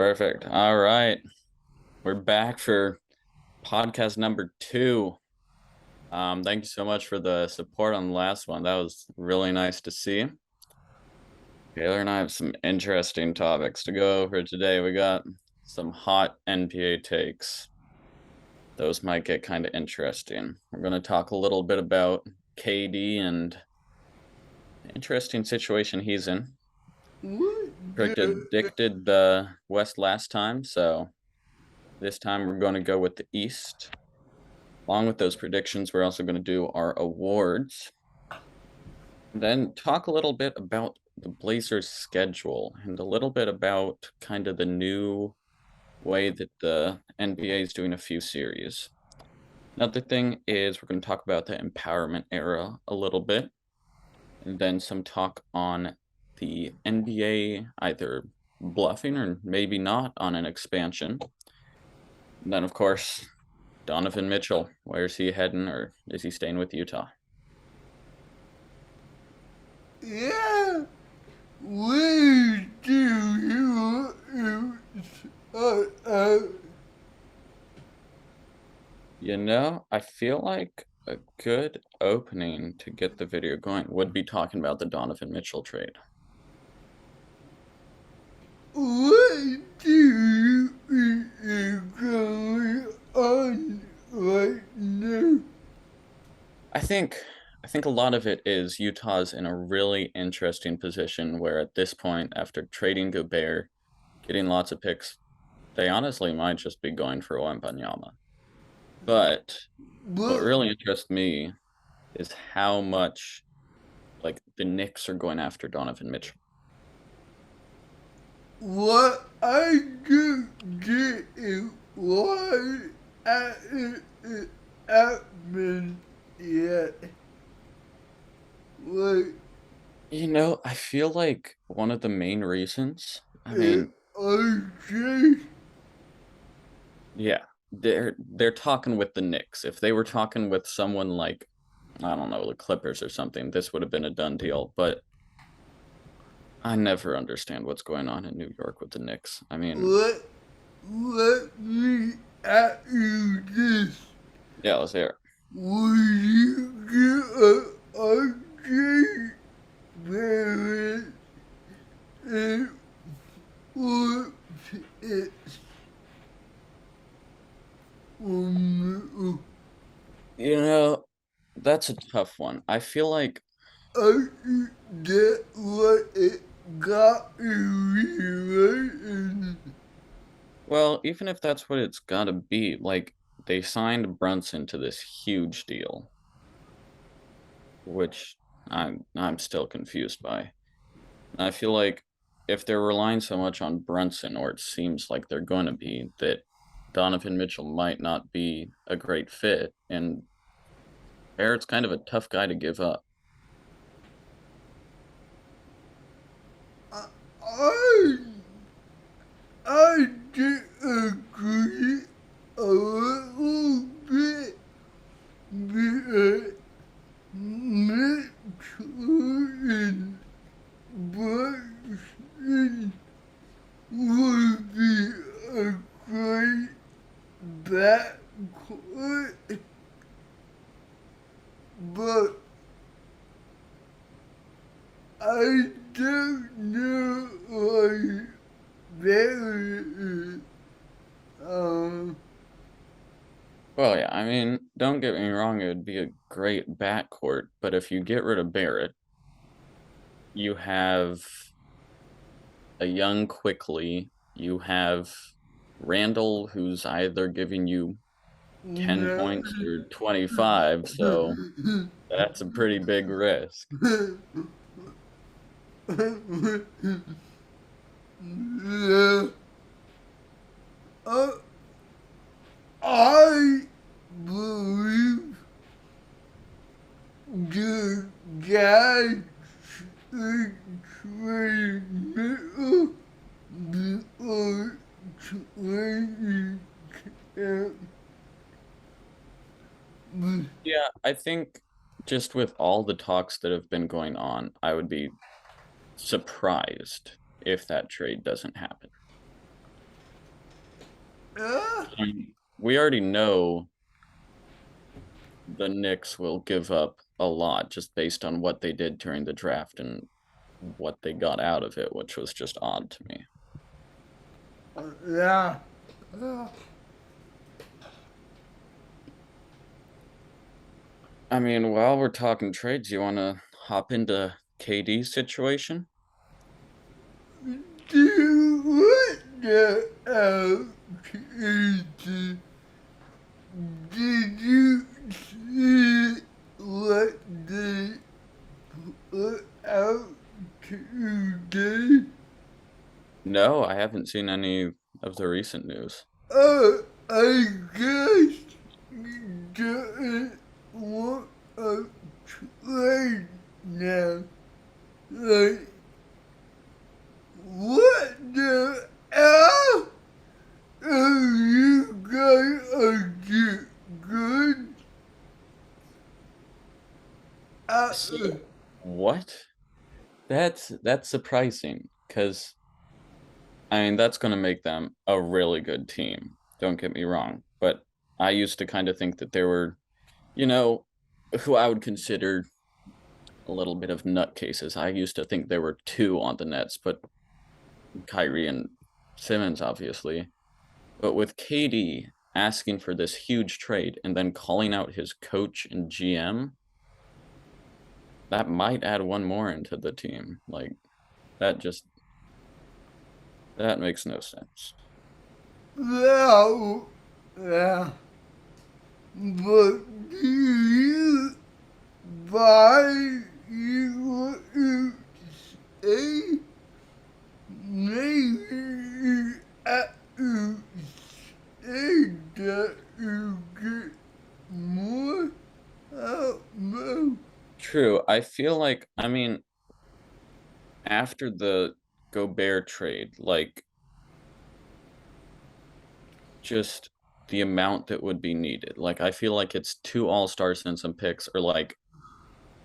Perfect. All right. We're back for podcast number 2. Thank you so much for the support on the last one. That was really nice to see. Taylor and I have some interesting topics to go over today. We got some hot NBA takes. Those might get kind of interesting. We're going to talk a little bit about KD and the interesting situation he's in. Predicted the West last time, so this time we're going to go with the East. Along with those predictions, we're also going to do our awards. And then talk a little bit about the Blazers' schedule and a little bit about kind of the new way that the NBA is doing a few series. Another thing is we're going to talk about the empowerment era a little bit, and then some talk on the NBA either bluffing or maybe not on an expansion. And then, of course, Donovan Mitchell, where's he heading, or is he staying with Utah? Yeah, we do. I feel like a good opening to get the video going would be talking about the Donovan Mitchell trade. What do is going on right now? I think a lot of it is Utah's in a really interesting position where at this point, after trading Gobert, getting lots of picks, they honestly might just be going for Wembanyama. But what But really interests me is how much like the Knicks are going after Donovan Mitchell. what I do get is why it happened yet. Like, I feel like one of the main reasons, I just yeah, they're talking with the Knicks. If they were talking with someone like, I don't know, the Clippers or something, this would have been a done deal. But I never understand what's going on in New York with the Knicks. let let me ask you this. Yeah, let's hear it. Would you get a RJ Barrett and what it That's a tough one. I feel like, I that what it got you well, even if that's what it's gotta be, like they signed Brunson to this huge deal, which I'm still confused by. I feel like if they're relying so much on Brunson, or it seems like they're going to be, that Donovan Mitchell might not be a great fit, and Barrett's kind of a tough guy to give up. I I did agree a little bit because Mitchell and Brunson would be a great backcourt, but I don't know like very Well, yeah, don't get me wrong, it would be a great backcourt, but if you get rid of Barrett, you have a young Quickly, you have Randall, who's either giving you 10 no. points or 25, so that's a pretty big risk. Yeah. Uh, I believe the guy should trade middle before trading camp. Yeah, I think just with all the talks that have been going on, I would be surprised if that trade doesn't happen. Yeah. We already know the Knicks will give up a lot just based on what they did during the draft and what they got out of it, which was just odd to me. Yeah. Yeah. I mean, while we're talking trades, you want to hop into KD's situation? Do what the hell is did you see what they put out today? No, I haven't seen any of the recent news. I guess you don't want a trade now. Like, what the hell? Oh, you guys are just good. Uh, So, what? That's surprising because I mean that's going to make them a really good team. Don't get me wrong, but I used to kind of think that there were, you know, who I would consider a little bit of nutcases. I used to think there were two on the Nets, but Kyrie and Simmons, obviously. But with KD asking for this huge trade and then calling out his coach and GM, that might add one more into the team. Like that just that makes no sense. well, yeah. But do you buy you what you say? Maybe at you say that you get more. I don't know. True. I feel like I mean after the Gobert trade, like just the amount that would be needed. Like I feel like it's two all-stars and some picks or like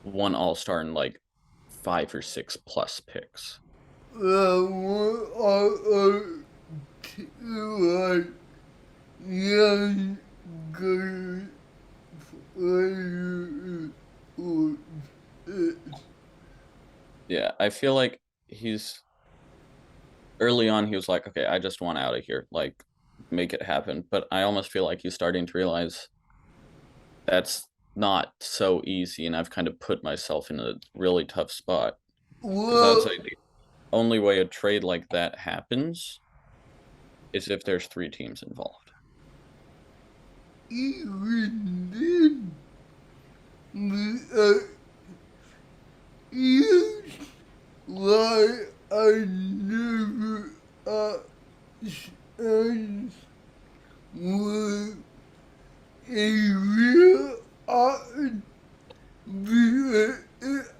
one all-star and like 5 or 6 plus picks. What are like young girl players or it? Yeah, I feel like he's early on he was like, "Okay, I just want out of here. Like make it happen." But I almost feel like he's starting to realize that's not so easy and I've kind of put myself in a really tough spot because I would Well, say the only way a trade like that happens is if there's 3 teams involved. even then, uh, you like I never understood what a real art because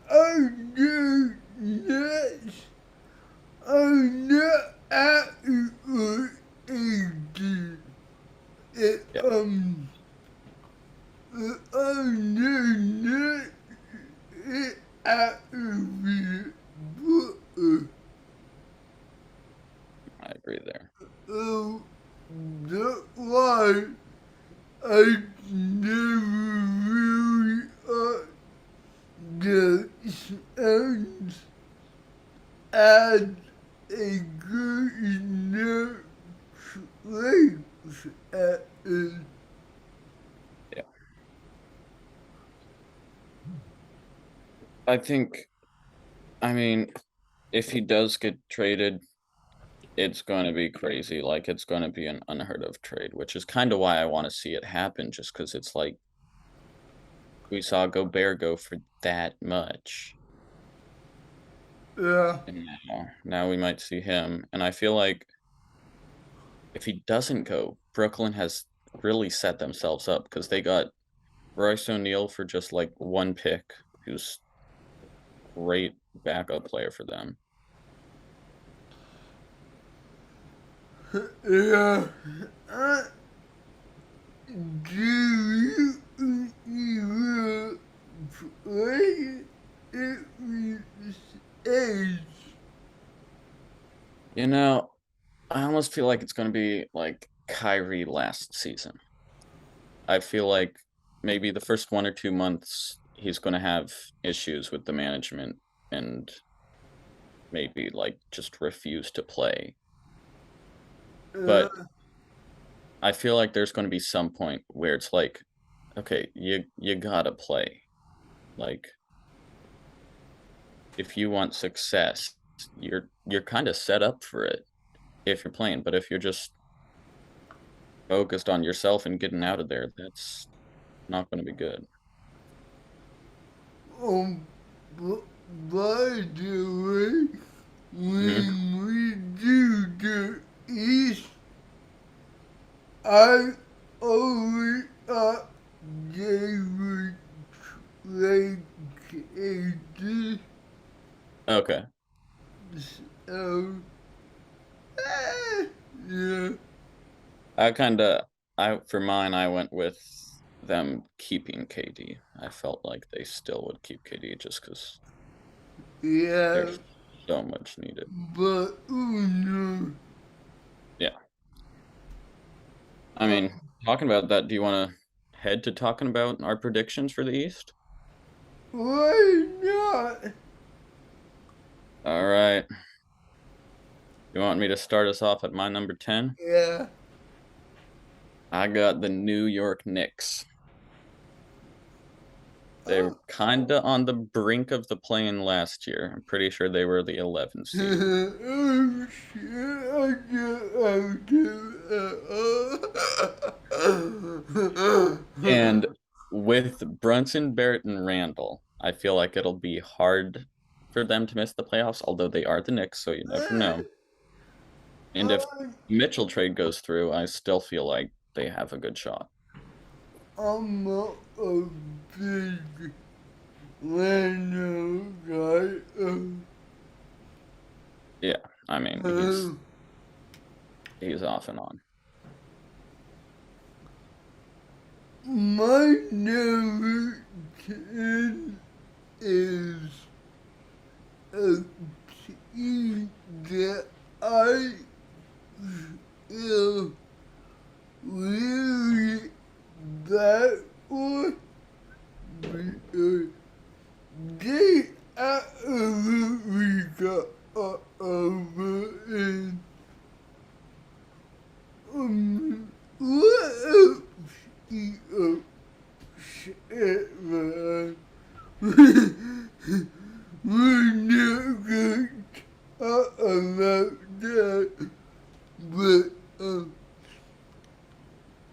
I know that I'm not happy with AD. It, Yeah, I'm not happy with it. I agree there. Oh, that's why I never really understand as a good enough place at it. Yeah. I think I mean if he does get traded, it's going to be crazy. Like it's going to be an unheard of trade, which is kind of why I want to see it happen just cuz it's like we saw Gobert go for that much. Yeah. And now we might see him. And I feel like if he doesn't go, Brooklyn has really set themselves up because they got Royce O'Neal for just like one pick, who's great backup player for them. Yeah. Uh, do you play it with age? You know, I almost feel like it's going to be like Kyrie last season. I feel like maybe the first 1 or 2 months he's going to have issues with the management and maybe like just refuse to play. Uh, But I feel like there's going to be some point where it's like, okay, you gotta play. Like if you want success, you're kind of set up for it if you're playing. But if you're just focused on yourself and getting out of there, that's not going to be good. um, b- by the way, Hmm. when we do the East, I always thought they would like this, Okay. so, yeah. I kind of I for mine I went with them keeping KD. I felt like they still would keep KD just because Yeah, there's so much needed. but no. Yeah. I Uh, mean, talking about that, do you want to head to talking about our predictions for the East? why not? All right. You want me to start us off at my number 10? Yeah. I got the New York Knicks. They Oh, were kind of on the brink of the play-in last year. I'm pretty sure they were the 11th seed. oh shit, And with Brunson, Barrett, and Randall, I feel like it'll be hard for them to miss the playoffs, although they are the Knicks, so you never know. And if Mitchell trade goes through, I still feel like they have a good shot. I'm not a big Leno guy. Yeah, I mean, Uh, he's off and on. my number 10 is a team that I feel really bad for because they absolutely got over what else? Oh, shit, man. We're not going to talk about that, but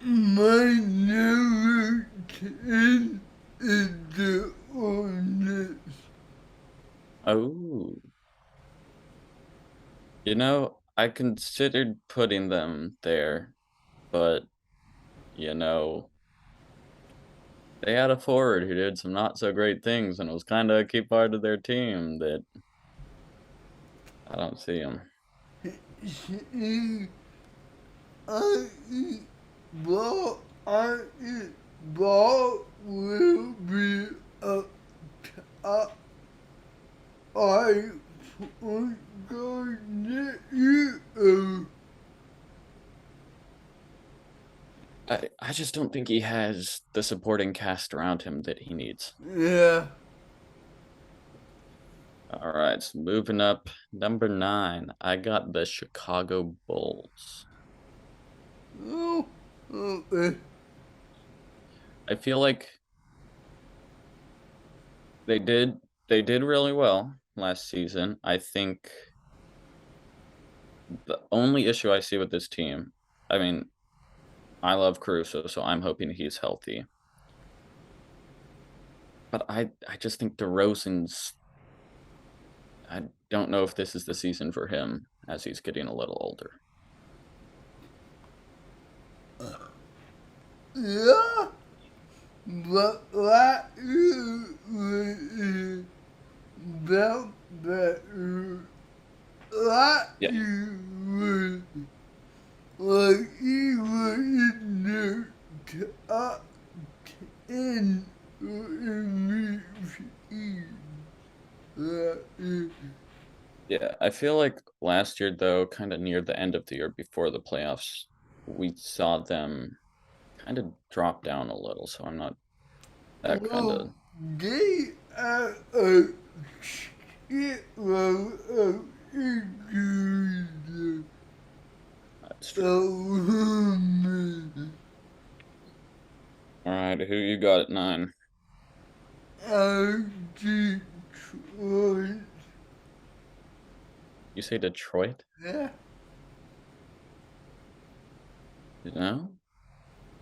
my number 10 is the Hornets. Oh, I considered putting them there, but, you know, they had a forward who did some not so great things and was kind of a key part of their team that I don't see him. See, I eat ball, I eat ball will be up top. I point guard you. I just don't think he has the supporting cast around him that he needs. Yeah. All right, so moving up, number 9, I got the Chicago Bulls. Oh, okay. I feel like they did they did really well last season. I think the only issue I see with this team, I mean, I love Caruso, so I'm hoping he's healthy. But I just think DeRozan's I don't know if this is the season for him as he's getting a little older. Yeah, but like you about that, like Yeah. you would, like you were in the top 10 MVP. Like, Yeah, I feel like last year though, kind of near the end of the year before the playoffs, we saw them kind of drop down a little, so I'm not that kind Well, of. they are a shitload of injuries. That's true. Oh, All right, who you got at 9? I Detroit. You say Detroit? Yeah. You know,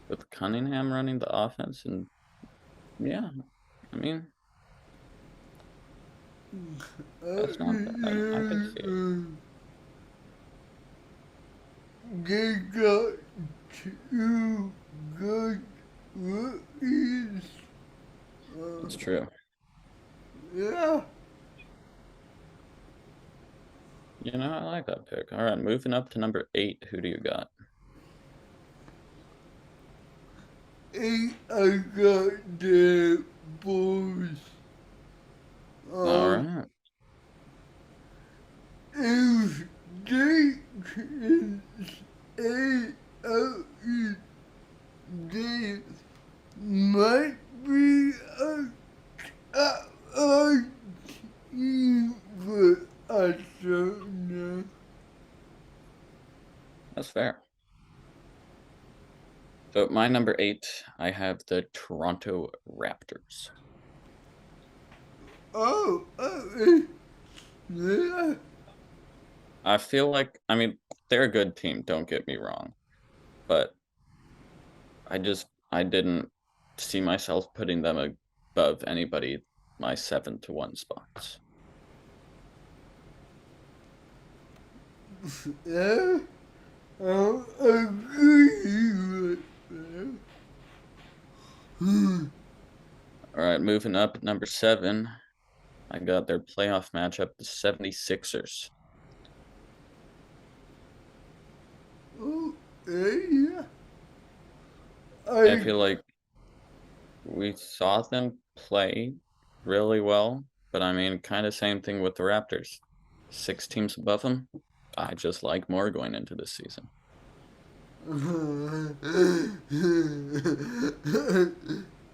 with Cunningham running the offense, and yeah, I mean that's not bad. I can see it. They got two good rookies. It's true. Yeah. You know, I like that pick. All right, moving up to number 8. Who do you got? I got the Bulls. All Uh, right. if they can stay out, they might be a team, but I don't know. That's fair. So my number 8, I have the Toronto Raptors. Yeah. I feel like, I mean, they're a good team, don't get me wrong, but I didn't see myself putting them above anybody my 7-1 spots. Yeah. I agree with that. All right, moving up at number 7, I got their playoff matchup, the 76ers. Oh, yeah. I I feel like we saw them play really well, but I mean, kind of same thing with the Raptors. 6 teams above them. I just like more going into this season.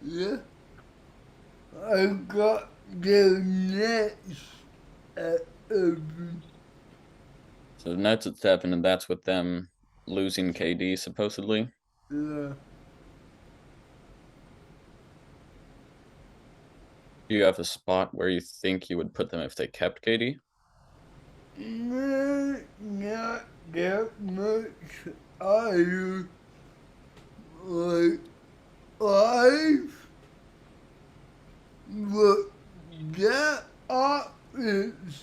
yeah. I got the Nets at 11. So the Nets at 7, and that's with them losing KD supposedly. Yeah. Do you have a spot where you think you would put them if they kept KD? No, not that much higher. Like 5. But that offense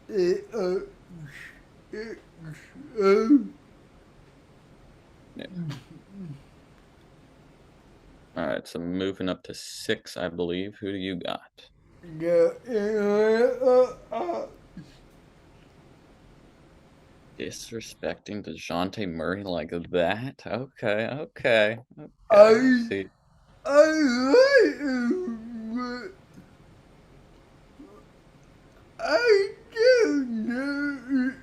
is a shit show. Yeah. All right, so moving up to 6, I believe. Who do you got? Disrespecting DeJounte Murray like that? Okay, okay, okay. I I see. I like him, but I don't know if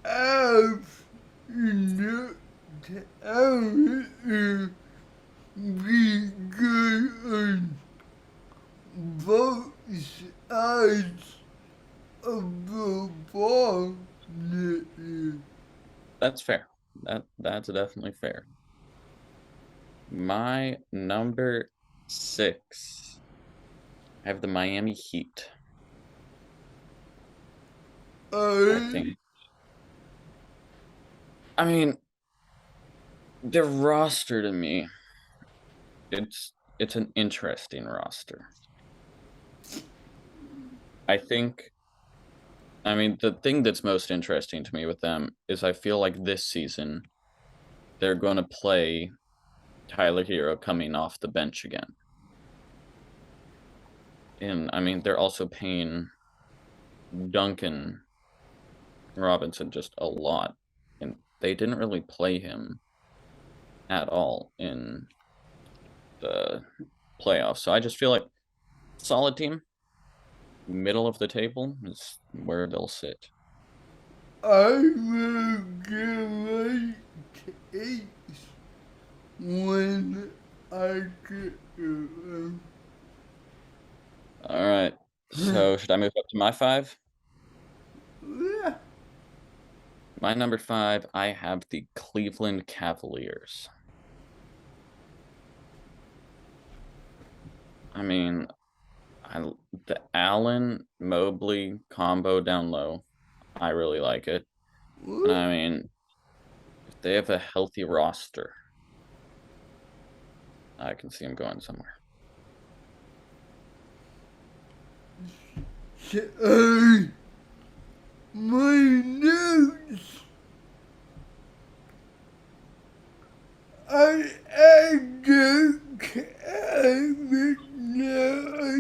they have enough talent to be good on both sides of the ball. That's fair. That's definitely fair. My number 6, I have the Miami Heat. I I think. I mean, their roster to me, it's an interesting roster. I think. I mean, the thing that's most interesting to me with them is I feel like this season they're going to play Tyler Hero coming off the bench again. And I mean, they're also paying Duncan Robinson just a lot. And they didn't really play him at all in the playoffs. So I just feel like solid team, middle of the table is where they'll sit. I will give my takes when I get them. All right. So should I move up to my five? Yeah. My number five, I have the Cleveland Cavaliers. I mean, the Allen Mobley combo down low. I really like it. And I mean, if they have a healthy roster, I can see them going somewhere. Hey, my notes. I don't have it now.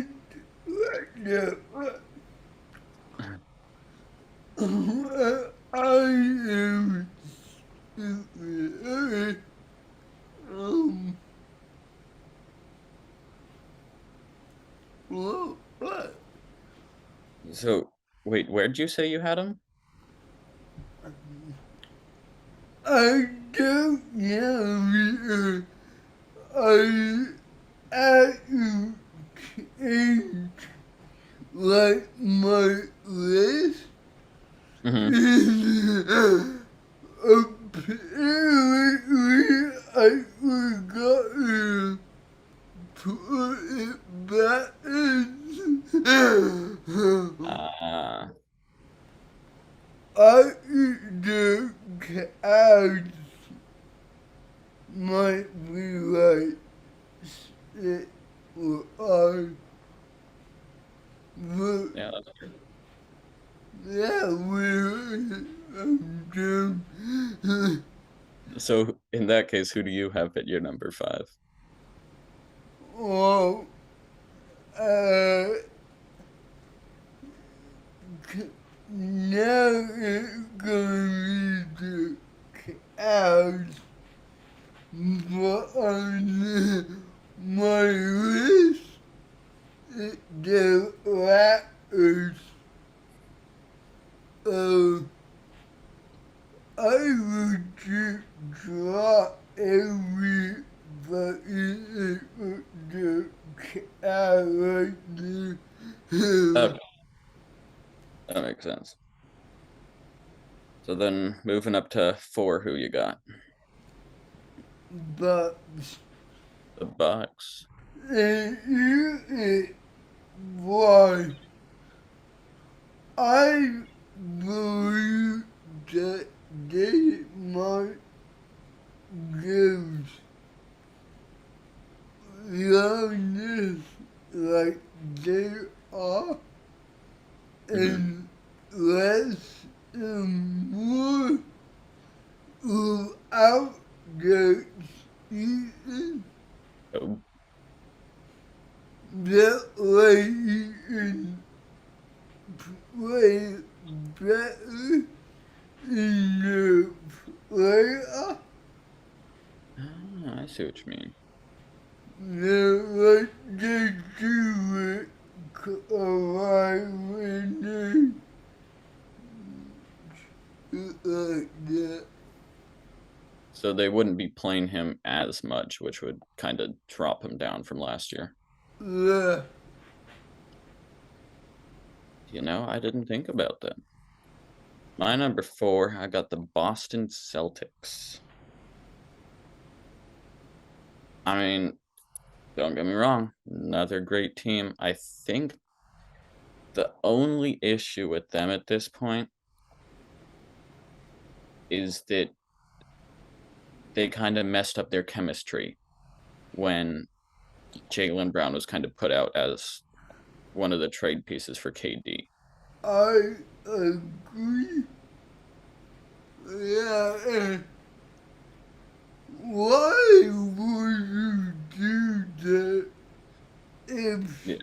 I am stupid. Um, what? So, wait, where'd you say you had them? I don't know. I change like my list Mm-hmm. is apparently I forgot to put it back in. Uh, I the clouds might be like 6 or 5, but yeah, that's true. that will I'm So, in that case, who do you have at your number five? well, uh, now it's gonna be the clouds, but on my list, the rappers. Uh, I would just drop everybody in the car right there. Okay, that makes sense. So then, moving up to four, who you got? But The Bucks. it why I believe that they might give youngness like they are Mm-hmm. and less and more throughout the season. Oh, That way he can play better in the playoff I see what you mean. than what they do with Kawhi when like that. So they wouldn't be playing him as much, which would kind of drop him down from last year. Yeah, I didn't think about that. My number four, I got the Boston Celtics. I mean, don't get me wrong, another great team. I think the only issue with them at this point is that they kind of messed up their chemistry when Jaylen Brown was kind of put out as one of the trade pieces for KD. I agree. Yeah, and why would you do that if Yeah.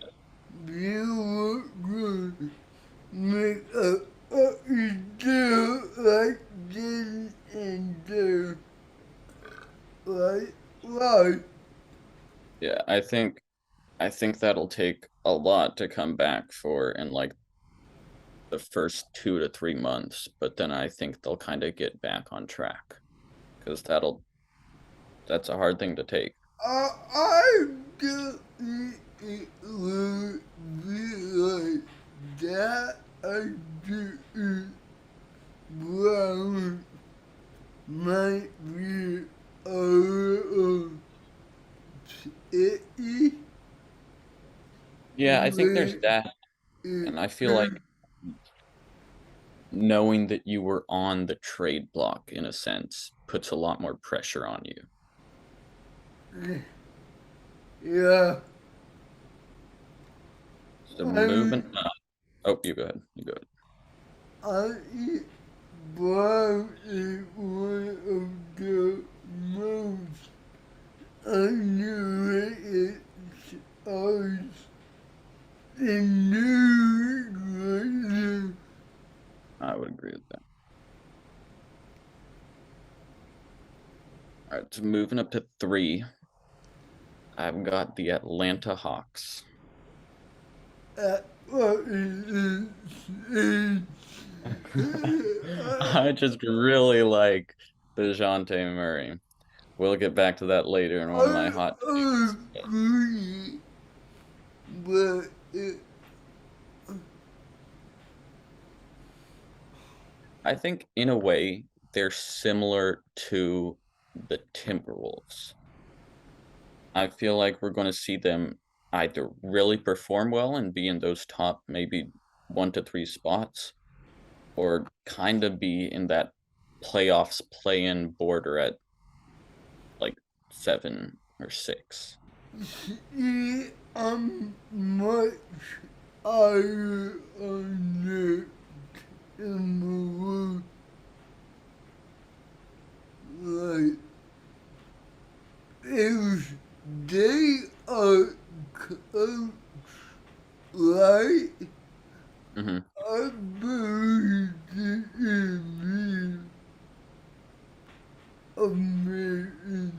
you were going to make a deal like this and there? Like, why? Yeah, I think that'll take a lot to come back for in like the first 2 to 3 months, but then I think they'll kind of get back on track because that's a hard thing to take. I don't think it would be like that. I do Brown might be a little icky, Yeah, I think there's but that, it and I feel like knowing that you were on the trade block in a sense puts a lot more pressure on you. yeah. So I moving up. Oh, you go ahead. You go ahead. I think Brown is one of the most underrated stars in New England. I would agree with that. All right, so moving up to 3, I've got the Atlanta Hawks. What is it? I just really like DeJounte Murray. We'll get back to that later in one of my hot I takes. But agree, but I think in a way they're similar to the Timberwolves. I feel like we're going to see them either really perform well and be in those top maybe 1 to 3 spots, or kind of be in that playoffs play-in border at like 7 or 6. I'm much higher on the Timberwolves. Like, if they are coached right, Hmm. I believe they can be amazing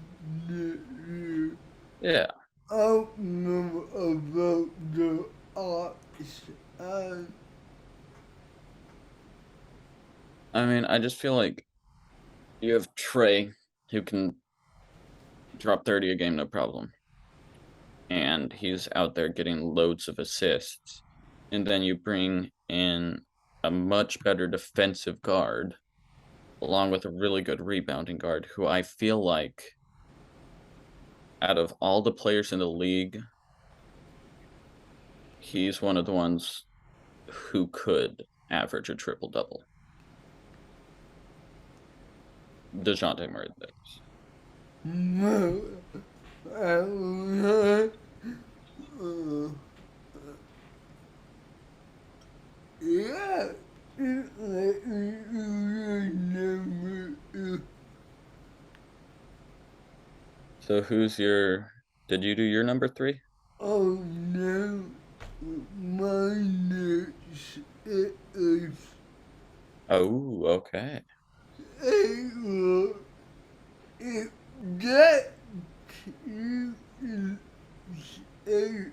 this year. Yeah, I don't know about the odds. And I mean, I just feel like you have Trey who can drop 30 a game no problem, and he's out there getting loads of assists. And then you bring in a much better defensive guard along with a really good rebounding guard who I feel like out of all the players in the league, he's one of the ones who could average a triple double. DeJounte Murray, that is. no, I'm not. Uh, yeah, it let me remember. So who's your did you do your number 3? Oh no, my next is Oh, okay. a if that is a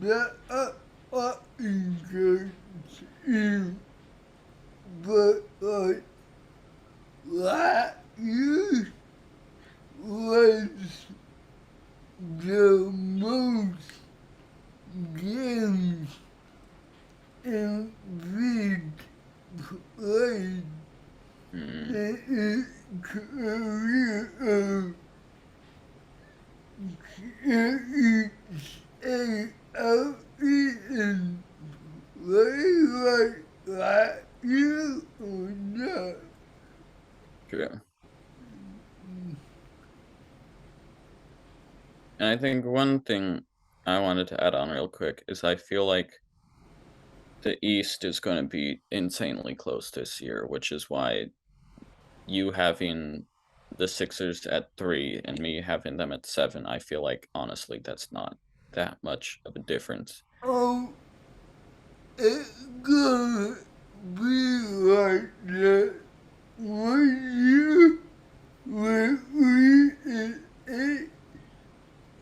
that encourage you, but like last year was the most games in big played Mm, in his career. It's a season way like last year or not. true. And I think one thing I wanted to add on real quick is I feel like the East is going to be insanely close this year, which is why you having the Sixers at 3 and me having them at 7, I feel like honestly that's not that much of a difference. Oh, it's gonna be like that one year when we is it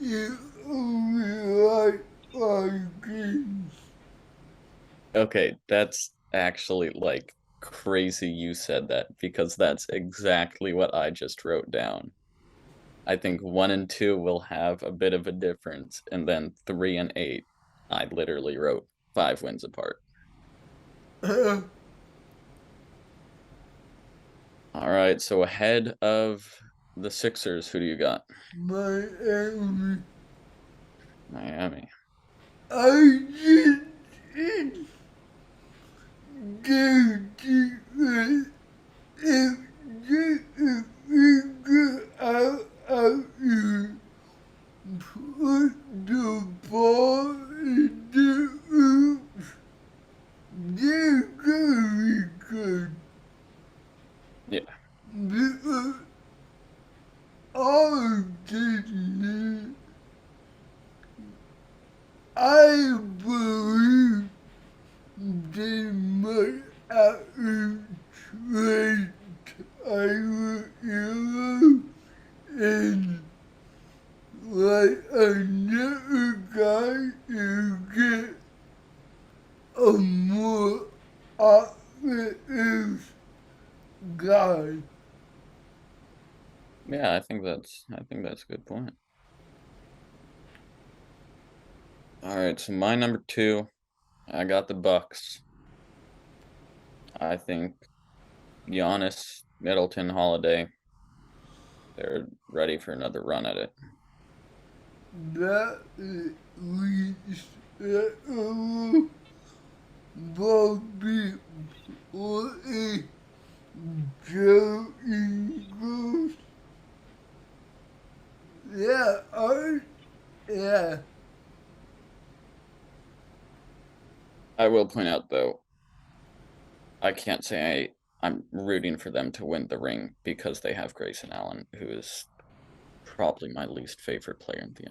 is only like Okay, that's actually like crazy you said that because that's exactly what I just wrote down. I think 1 and 2 will have a bit of a difference, and then 3 and 8, I literally wrote 5 wins apart. All right, so ahead of the Sixers, who do you got? Miami. Miami. I just do it if you get out you put the ball in the hoops, they're gonna be good. Yeah. Because all this, I believe they might actually trade Tyler Hero and like another guy to get a more offensive guy. Yeah, I think that's a good point. All right, so my number 2, I got the Bucks. I think Giannis, Middleton, Holiday, they're ready for another run at it. That at least that Bobby or a Joe Ingles. Yeah, yeah. I will point out though, I can't say I'm rooting for them to win the ring because they have Grayson Allen, who is probably my least favorite player in the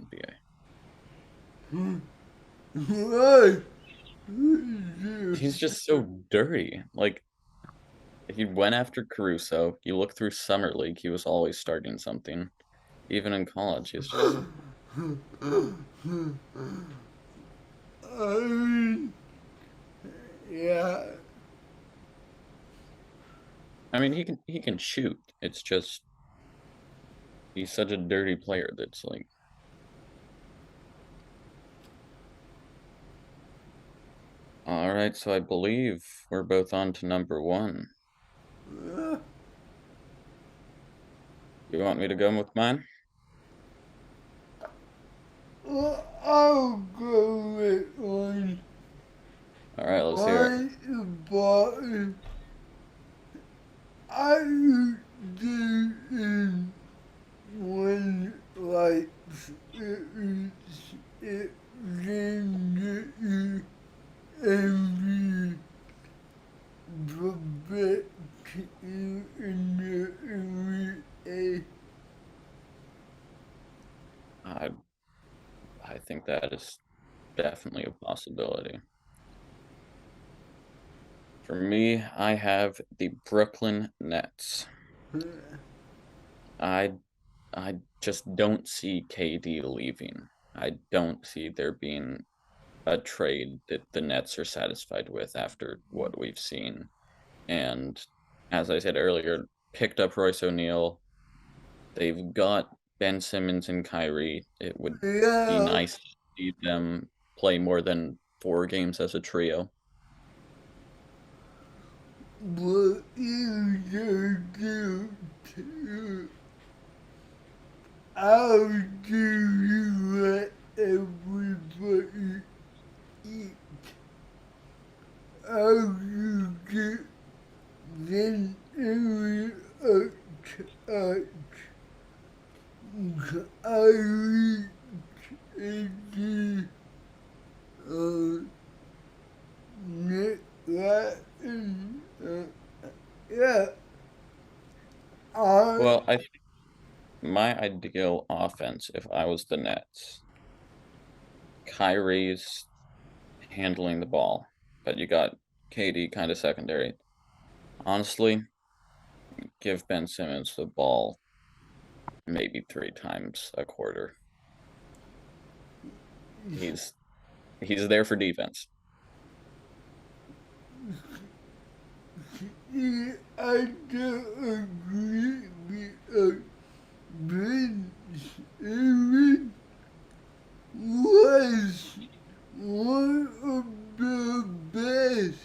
NBA. Right. He's just so dirty. Like he went after Caruso. You look through summer league, he was always starting something. Even in college, he's just I mean, yeah. I mean he can shoot. It's just he's such a dirty player that's like all right, so I believe we're both on to number 1. You want me to go with mine? Well, I'll go with one. All right, let's hear it. One button. I do in one like it can get you and be the best you in the NBA. I I think that is definitely a possibility. For me, I have the Brooklyn Nets. I I just don't see KD leaving. I don't see there being a trade that the Nets are satisfied with after what we've seen. And as I said earlier, picked up Royce O'Neal. They've got Ben Simmons and Kyrie. It would be Yeah, nice to see them play more than 4 games as a trio. but you do too. How do you let everybody eat? How you get them in a touch? I reach into Nick Latin. Yeah, I, Well, I think my ideal offense, if I was the Nets, Kyrie's handling the ball, but you got KD kind of secondary. Honestly, give Ben Simmons the ball maybe 3 times a quarter. He's he's there for defense. I don't agree because Vince Aaron was one of the best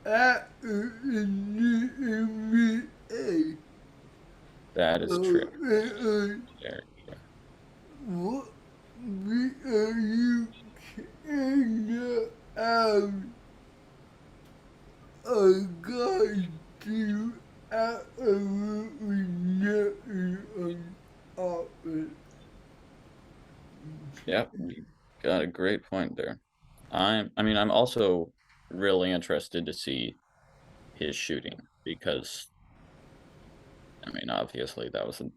actors in the NBA. That is true. Uh, There. what you can have a guy do absolutely nothing on offense. Yep, you got a great point there. I'm also really interested to see his shooting because, obviously that was a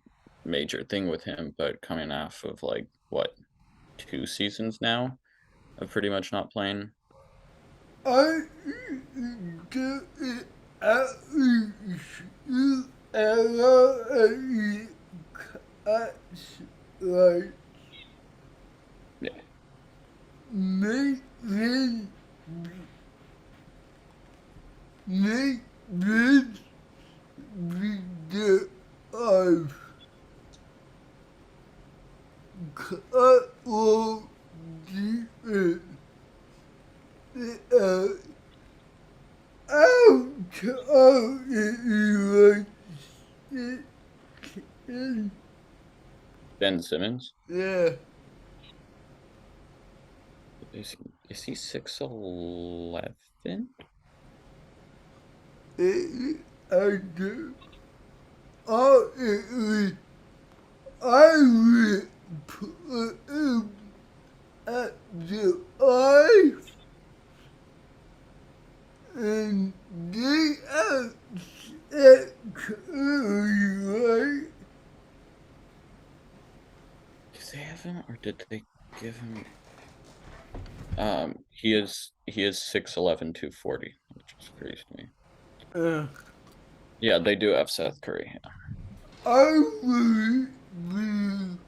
major thing with him, but coming off of like what, 2 seasons now of pretty much not playing. I do it at least you ever cuts like Yeah, make this be the of cut or defense. Uh, out of it, like, Ben Simmons. yeah, Is is he 6'11"? I do. Obviously, I would put him at the eye and they accept right? Did they have him or did they give him he is 6'11", 240, which is crazy to me. Uh, Yeah, they do have Seth Curry. I would be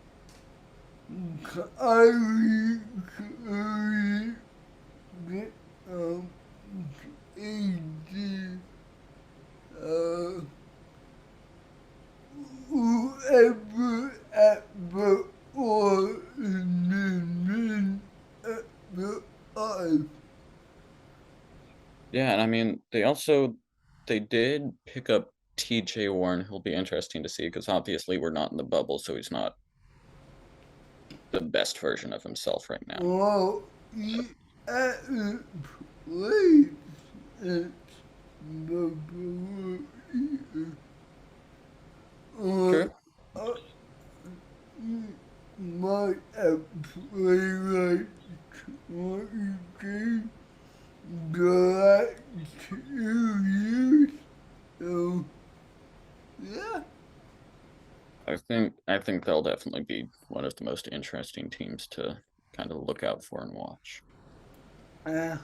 I would get AD uh whoever at the or in at the eye. Yeah, and they did pick up TJ Warren, who'll be interesting to see because obviously we're not in the bubble, so he's not the best version of himself right now. Well, So, he hasn't played at the bubble either. Or true. he might have played like 23 the last 2 years. So, yeah. I think they'll definitely be one of the most interesting teams to kind of look out for and watch. Uh,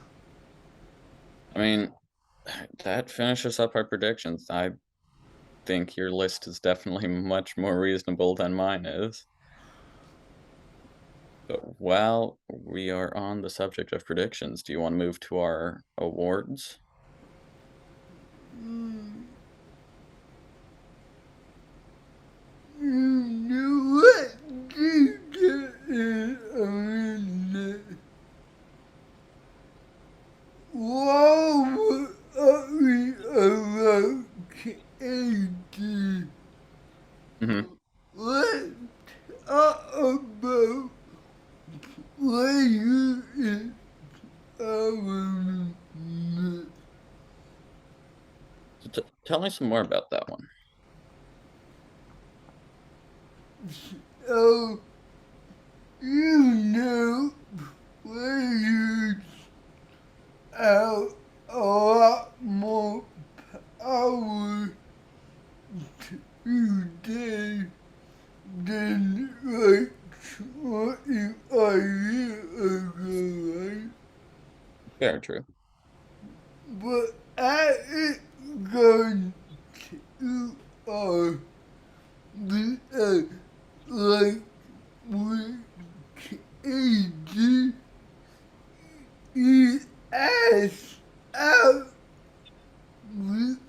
I mean, that finishes up our predictions. I think your list is definitely much more reasonable than mine is. But while we are on the subject of predictions, do you want to move to our awards? you know what? You get it on Wow, are we about AD? Hmm. Let's talk about players in our So tell me some more about that one. So, you know, players have a lot more power today than like 25 years ago, right? Very true. But I ain't going too far because, like, with AD, he asked out with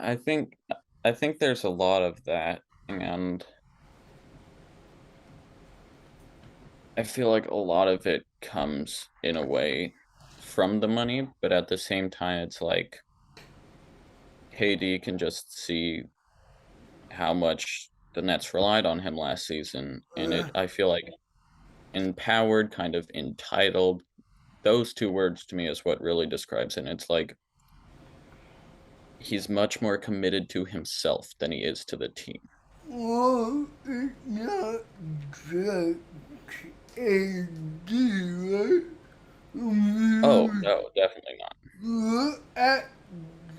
I think there's a lot of that, and I feel like a lot of it comes in a way from the money, but at the same time, it's like KD can just see how much the Nets relied on him last season, and I feel like empowered, kind of entitled, those 2 words to me is what really describes it. It's like he's much more committed to himself than he is to the team. Well, it's not just AD, right? Oh, no, definitely not. Look at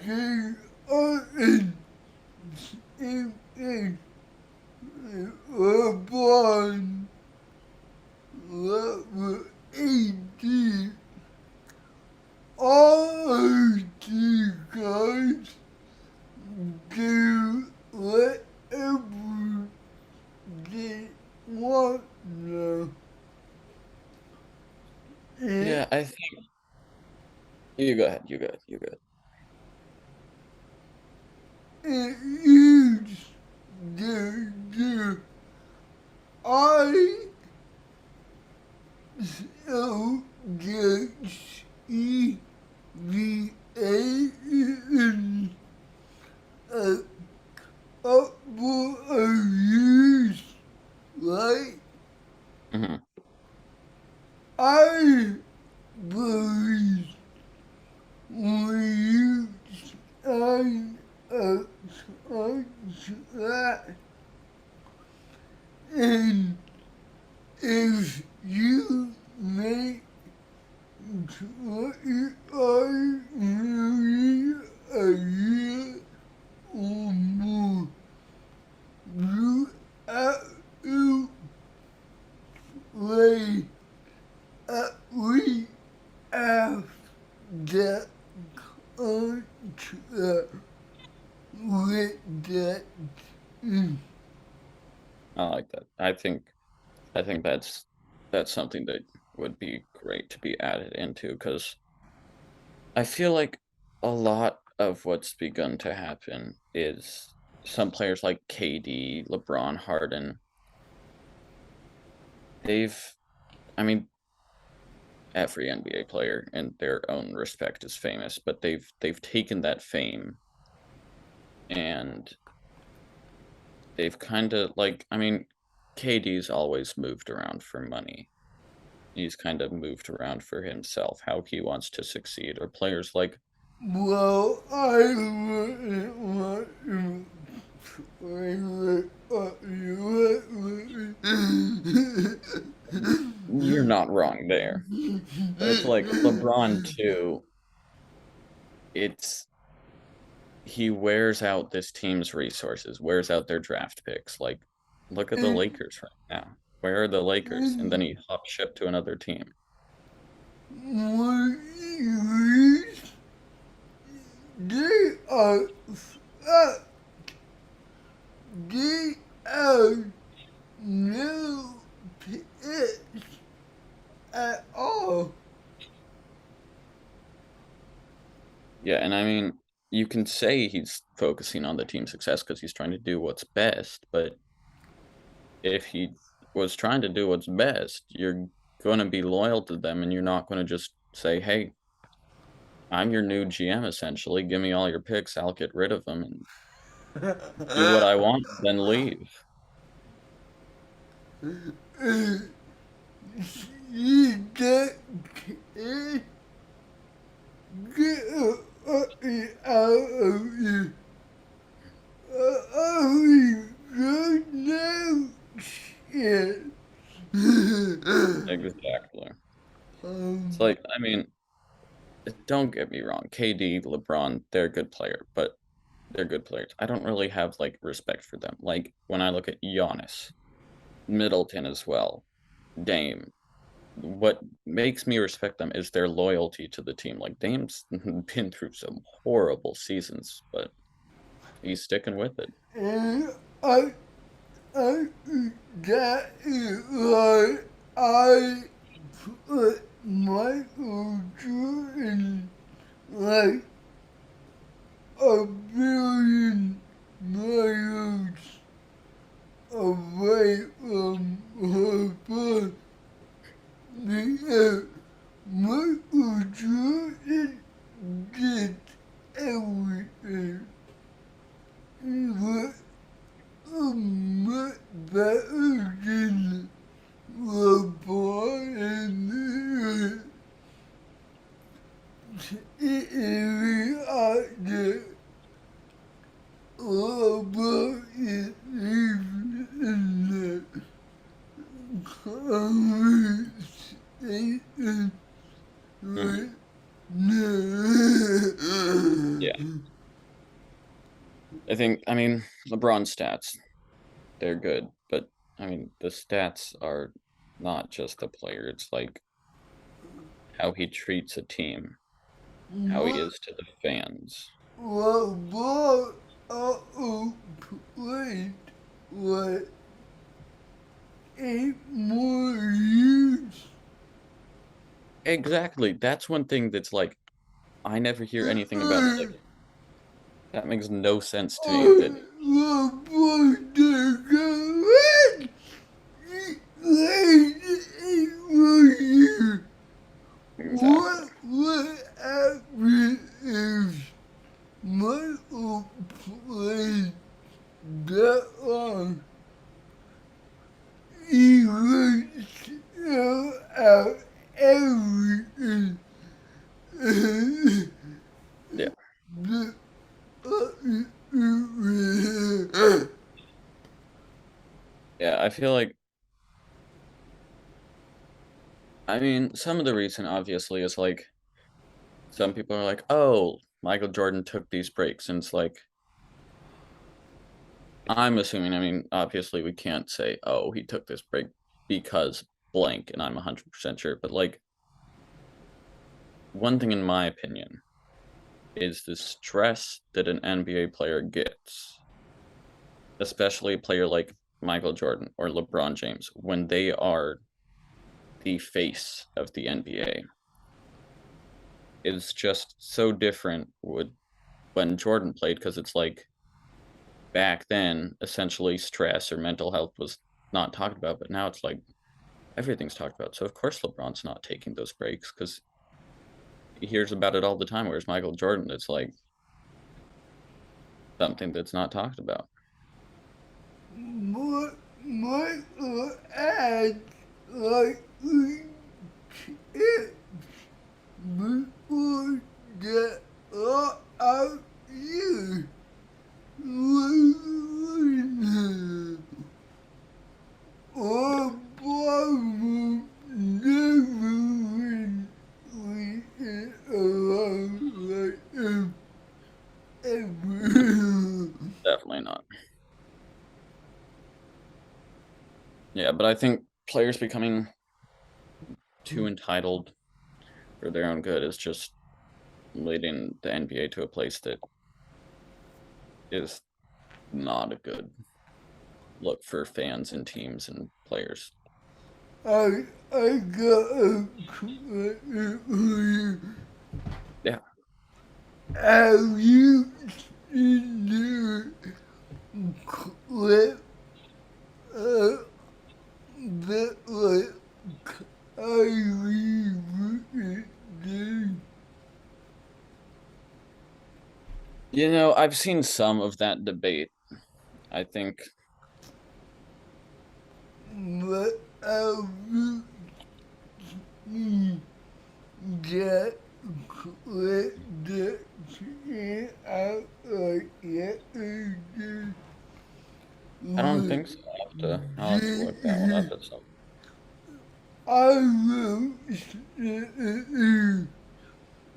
the Ocean in LeBron, level 80, all of these guys do whatever they want now. And Yeah, I think you go ahead, you go ahead. it is the I so gets EVA a couple of years, right? Mhm. I believe when you sign a contract and if you make 25 million a year or more, you have to play at least half that contract with that. Mm. I like that. I think that's something that would be great to be added into because I feel like a lot of what's begun to happen is some players like KD, LeBron, Harden, they've I mean, every NBA player in their own respect is famous, but they've taken that fame and they've kinda like I mean, KD's always moved around for money. He's kind of moved around for himself, how he wants to succeed, or players like Well, I wouldn't want to play with you. you're not wrong there. But it's like LeBron too, it's he wears out this team's resources, wears out their draft picks. Like, look at the and, Lakers right now. Where are the Lakers? And then and he hops ship to another team. when you they are fucked. They have no picks at all. Yeah, and I mean, you can say he's focusing on the team's success because he's trying to do what's best, but if he was trying to do what's best, you're going to be loyal to them and you're not going to just say, hey, I'm your new GM essentially. Give me all your picks. I'll get rid of them and do what I want, then leave. You get get out of here. Oh, good now. Shit. Exactly. It's um, like, I mean, don't get me wrong. KD, LeBron, they're good player, but they're good players. I don't really have like respect for them. Like when I look at Giannis, Middleton as well, Dame. What makes me respect them is their loyalty to the team. Like Dame's been through some horrible seasons, but he's sticking with it. and I, that is why I put Michael Jordan like 1 billion miles away from her birth. The Michael Jordan did everything. He was much better than LeBron and it is out there. LeBron is in the conversation Mhm. right now. Yeah. I mean, LeBron's stats, they're good, but I mean, the stats are not just the player. It's like how he treats a team, how he What is to the fans. LeBron played what 8 more years? Exactly. That's one thing that's like I never hear anything about. Like that makes no sense to me. That LeBron did good. He played 8 more years. exactly. What would happen if Michael played that long? He would sell out everything. Yeah. The- Yeah. I feel like I mean some of the reason obviously is like some people are like, oh, Michael Jordan took these breaks, and it's like I'm assuming. I mean, obviously we can't say, oh, he took this break because blank, and I'm 100% sure. But like one thing in my opinion is the stress that an NBA player gets, especially a player like Michael Jordan or LeBron James, when they are the face of the NBA, is just so different with when Jordan played because it's like back then, essentially stress or mental health was not talked about, but now it's like everything's talked about. So of course LeBron's not taking those breaks because he hears about it all the time. Whereas Michael Jordan, it's like something that's not talked about. Michael acts like we can't before the out here. Or problem never win in a like ever. Definitely not. Yeah, but I think players becoming too entitled for their own good is just leading the NBA to a place that is not a good look for fans and teams and players. I got a question for you. Yeah. Have you seen the clip uh, that like Kyrie did? I've seen some of that debate. I think But have you seen that clip that came out like yesterday? I don't Like, think so. I'll have to look that one up this, at some. I will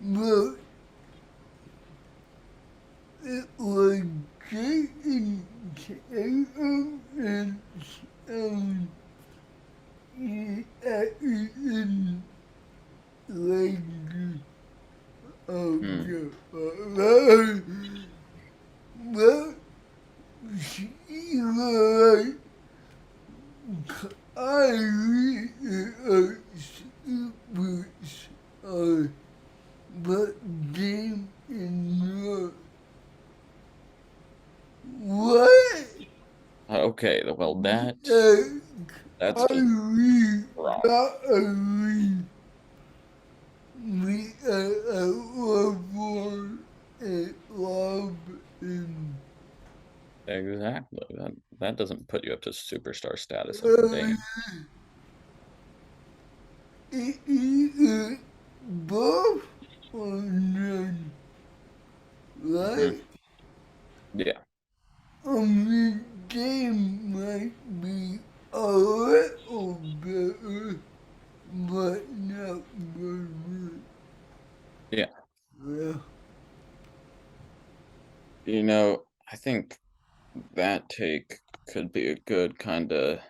but it was Jason Tatum and um, in like oh Hmm. yeah, but she was I really superstar, but damn enough. What? Okay, well Uh, that's I just read, wrong. not I read. Me, love for a love in. Exactly. That doesn't put you up to superstar status of the Uh, day. both or none, Hmm. right? Yeah, I mean, they might be a little better, but not very yeah. well. I think that take could be a good kind of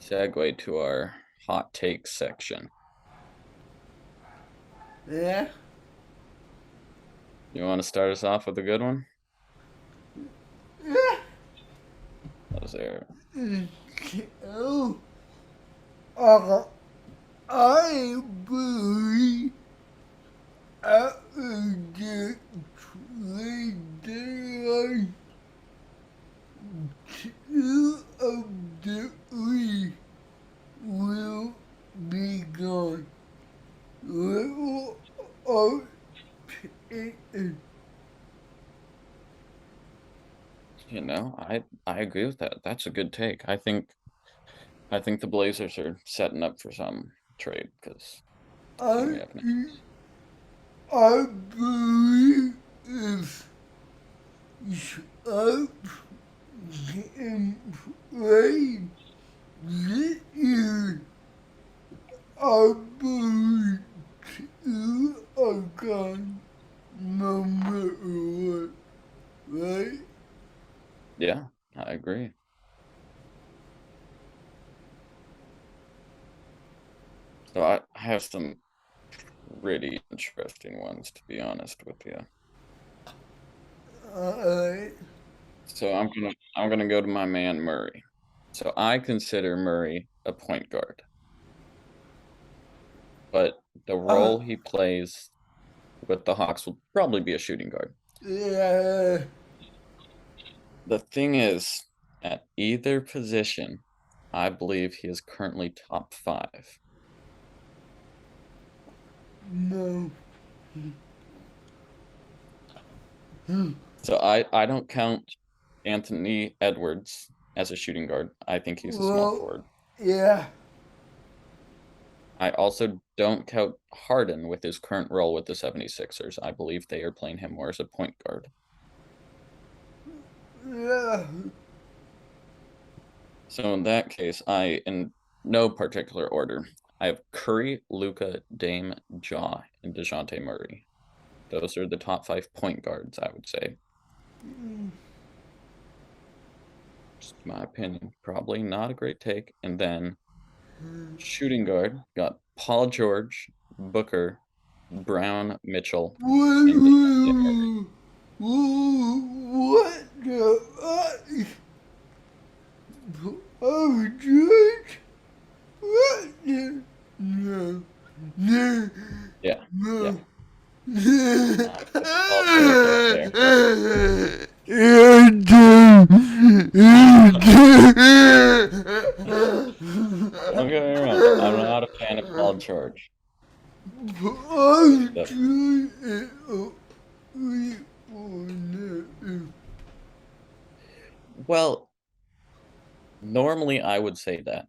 segue to our hot take section. Yeah. You want to start us off with a good one? Yeah. Was there? So, uh, I believe after the trade deadline, two of the three will be gone. Little art and I agree with that. That's a good take. I think the Blazers are setting up for some trade because who we I, have now. I believe if Sharp can play this year, I believe two are gone no matter what, right? Yeah, I agree. So I have some pretty interesting ones to be honest with you. Alright. So I'm gonna go to my man Murray. So I consider Murray a point guard, but the Uh, role he plays with the Hawks will probably be a shooting guard. yeah, The thing is, at either position, I believe he is currently top five. no. So I don't count Anthony Edwards as a shooting guard. I think he's a small Well, forward. yeah, I also don't count Harden with his current role with the 76ers. I believe they are playing him more as a point guard. yeah. So in that case, in no particular order, I have Curry, Luca, Dame, Ja, and DeJounte Murray. Those are the top five point guards, I would say. Just my opinion. Probably not a great take. And then shooting guard, got Paul George, Booker, Brown, Mitchell, and DeJounte Murray. What the oh, George? What the? No, no, Yeah, yeah. no. That's Paul George right there. You do. You Don't get me wrong. I'm not a fan of Paul George. I'm But, doing it. We will well, normally I would say that.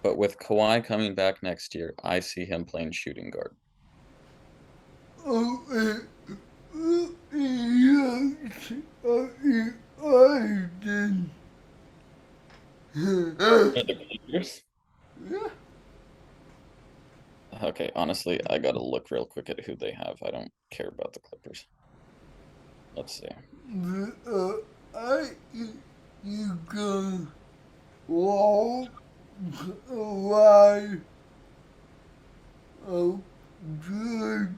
But with Kawhi coming back next year, I see him playing shooting guard. Oh, yes, I did. For the Clippers? Yeah. Okay, honestly, I gotta look real quick at who they have. I don't care about the Clippers. Let's see. I you can walk away of good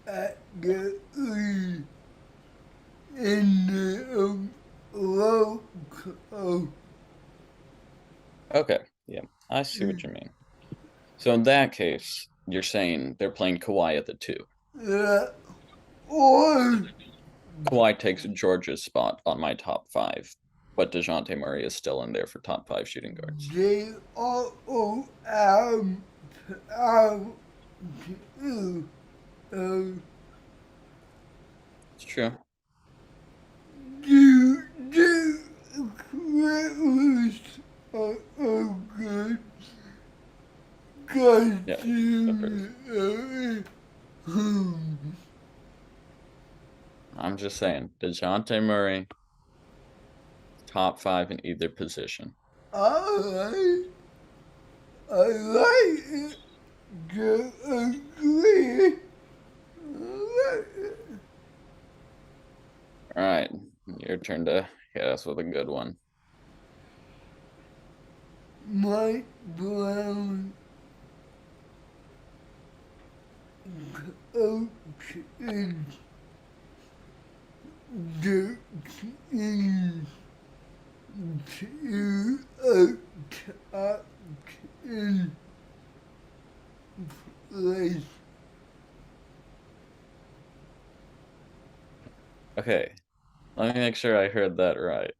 at the lead in the local. Okay, yeah, I see what you mean. So in that case, you're saying they're playing Kawhi at the two. Yeah, or Kawhi takes George's spot on my top five, but DeJounte Murray is still in there for top five shooting guards. they all have to It's true. do Clippers are good Yeah, Clippers. considering I'm just saying, DeJounte Murray, top five in either position. I like it to agree. All right, your turn to hit us with a good one. Mike Brown coach is the key to a top 10 place. Okay, let me make sure I heard that right.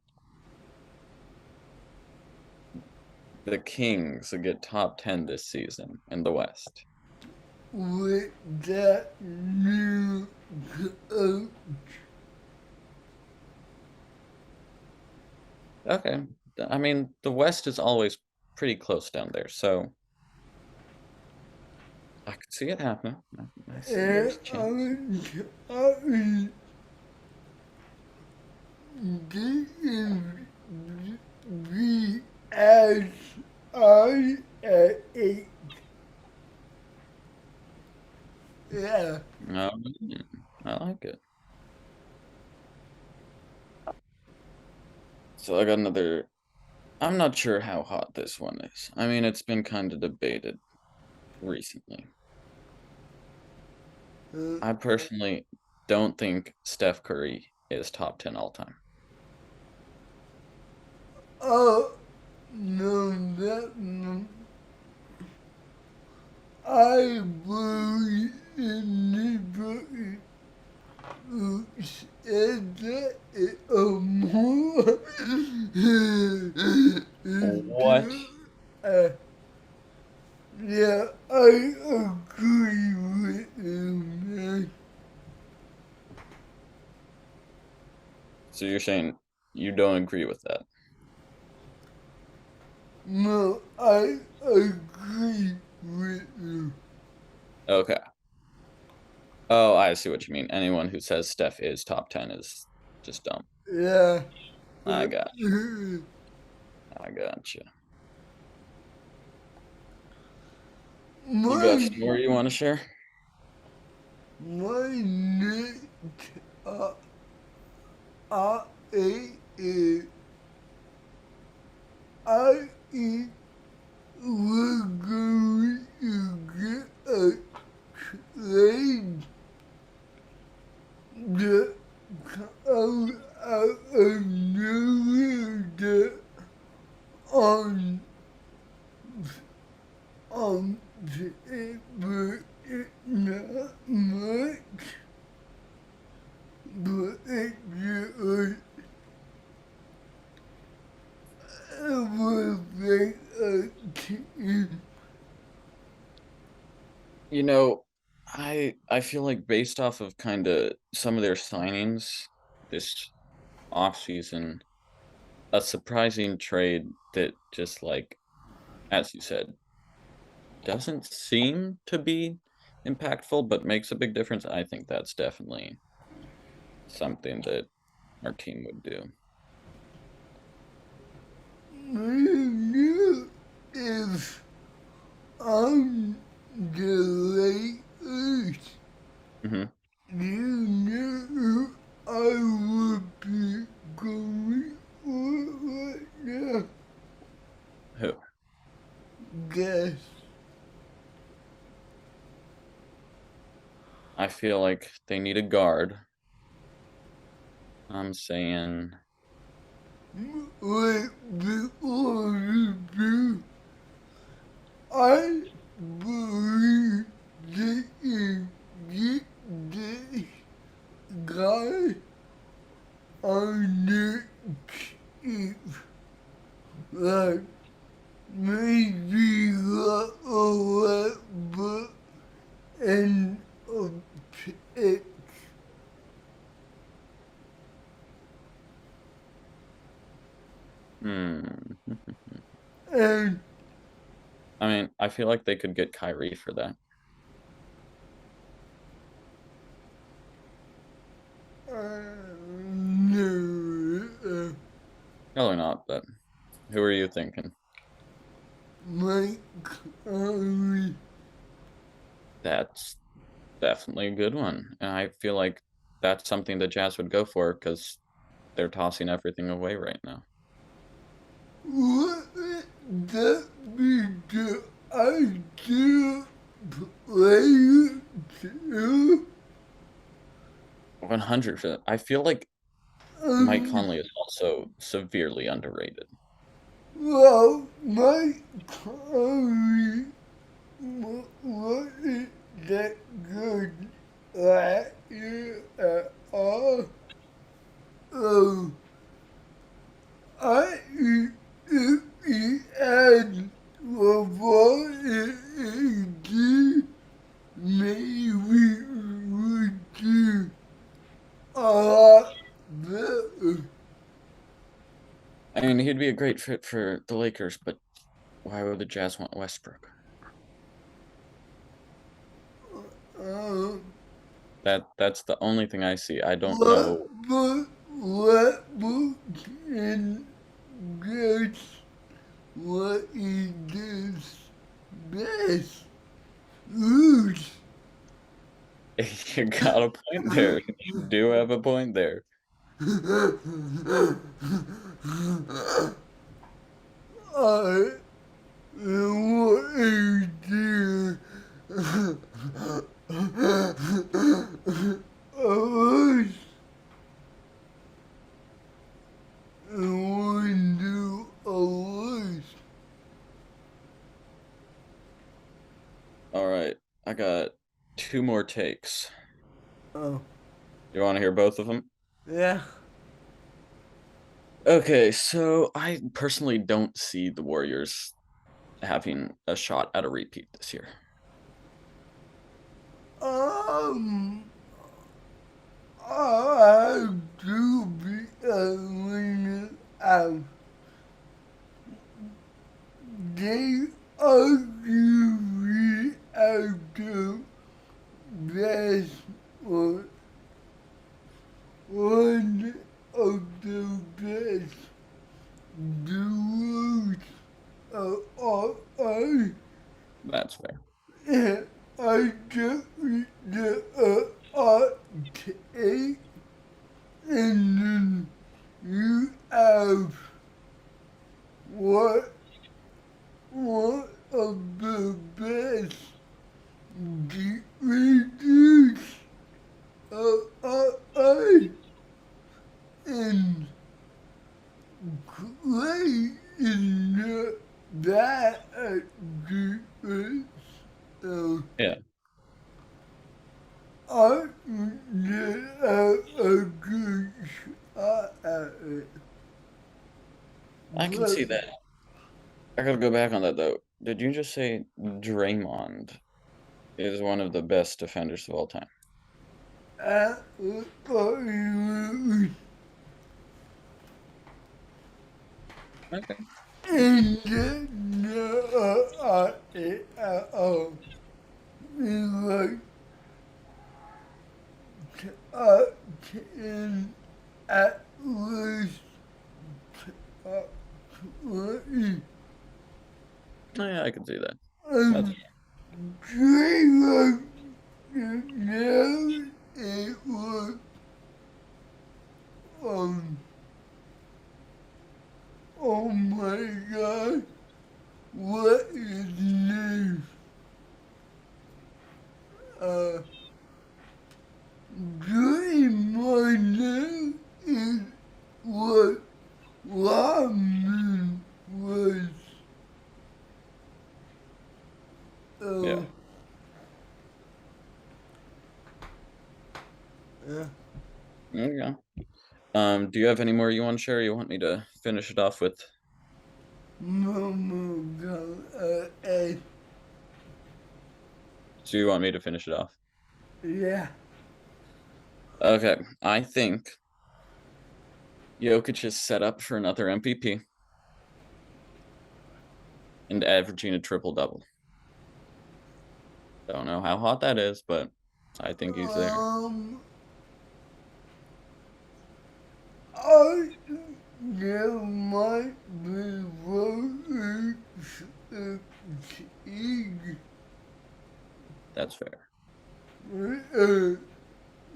The Kings will get top 10 this season in the West. With that new coach. Okay. I mean, the West is always pretty close down there, so I could see it happening. I see And there's a chance. I'm sorry, this is the as I eight. Yeah. No, I like it. So I got another. I'm not sure how hot this one is. I mean, it's been kind of debated recently. I personally don't think Steph Curry is top 10 all time. Oh, no, that, no. I believe in the book who said that it more. What? uh, yeah, I agree with you, man. So you're saying you don't agree with that? No, I agree with you. Okay. Oh, I see what you mean. Anyone who says Steph is top 10 is just dumb. Yeah. I got you. I got you. You got a my, story you want to share? my next uh, I is I eat we're going to get a train that comes out of nowhere on paper. It's not much, but it was everything a team. You know, I feel like based off of kind of some of their signings this offseason, a surprising trade that just like as you said, doesn't seem to be impactful but makes a big difference. I think that's definitely something that our team would do. Knew if I'm the Lakers, Hmm. you knew I would be going for right now. Who? Guess. I feel like they need a guard. I'm saying Wait, before you do, I believe they can get this guy. it, Hmm. and I mean, I feel like they could get Kyrie for that. no, Probably not, but who are you thinking? Mike Conley. That's definitely a good one. And I feel like that's something the Jazz would go for because they're tossing everything away right now. What that be the ideal player too? 100%. I feel like Mike Um, Conley is also severely underrated. well, Mike Conley wasn't that good last year at all. Um, I if he had LeBron and AD, maybe we would do a lot better. I mean, he'd be a great fit for the Lakers, but why would the Jazz want Westbrook? Um, That's the only thing I see. I don't what, know. but what can guess what he does best? Lose. You got a point there. You do have a point there. I what he do. I want to do a list. All right, I got two more takes. Oh, You want to hear both of them? yeah. Okay, so I personally don't see the Warriors having a shot at a repeat this year. Um, I do be a winner out. They argue out the best or one of the best duos of all time. That's fair. And I just read the art take, and then you have what one of the best defenders of all time. And great in that defense. So Yeah, I did a good shot at it. I can But see that. I gotta go back on that though. Did you just say Draymond is one of the best defenders of all time? absolutely. Okay. And then it's like uh, 10 at least uh, 20. Oh, yeah, I can see that. That's And Draymond now it was um oh my god, what is this? Uh, Draymond now is what Rodman was. yeah. Uh, yeah. Yeah. Do you have any more you want to share? You want me to finish it off with? Mama got Do you want me to finish it off? yeah. Okay, I think Jokic is set up for another MVP and averaging a triple double. Don't know how hot that is, but I think he's there. Um, I there might be voters fatigue. That's fair.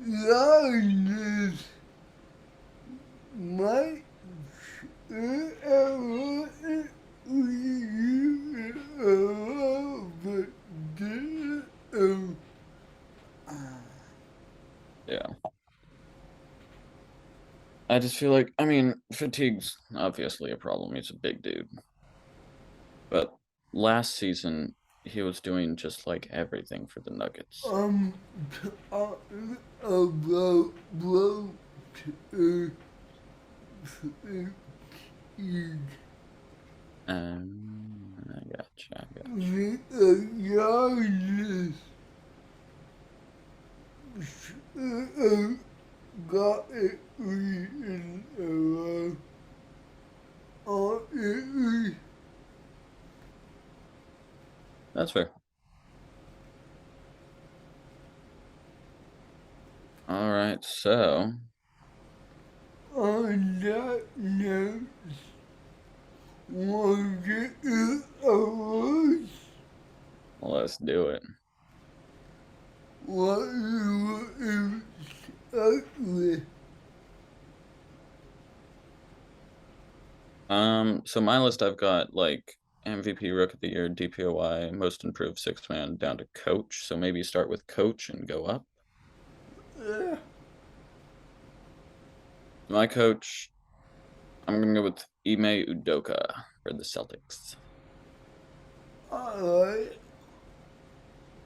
Giannis might Yeah. I just feel like, I mean, fatigue's obviously a problem. He's a big dude. But last season, he was doing just like everything for the Nuggets. I'm talking about voter fatigue. I gotcha. I gotcha. Giannis got it in a row. That's fair. All right, so On that note, want to eat awards? let's do it. What you will start with? So my list, I've got like MVP, Rook of the Year, DPOY, Most Improved Sixth Man, down to Coach. So maybe start with Coach and go up. Yeah, My coach, I'm gonna go with Ime Udoka for the Celtics. alright.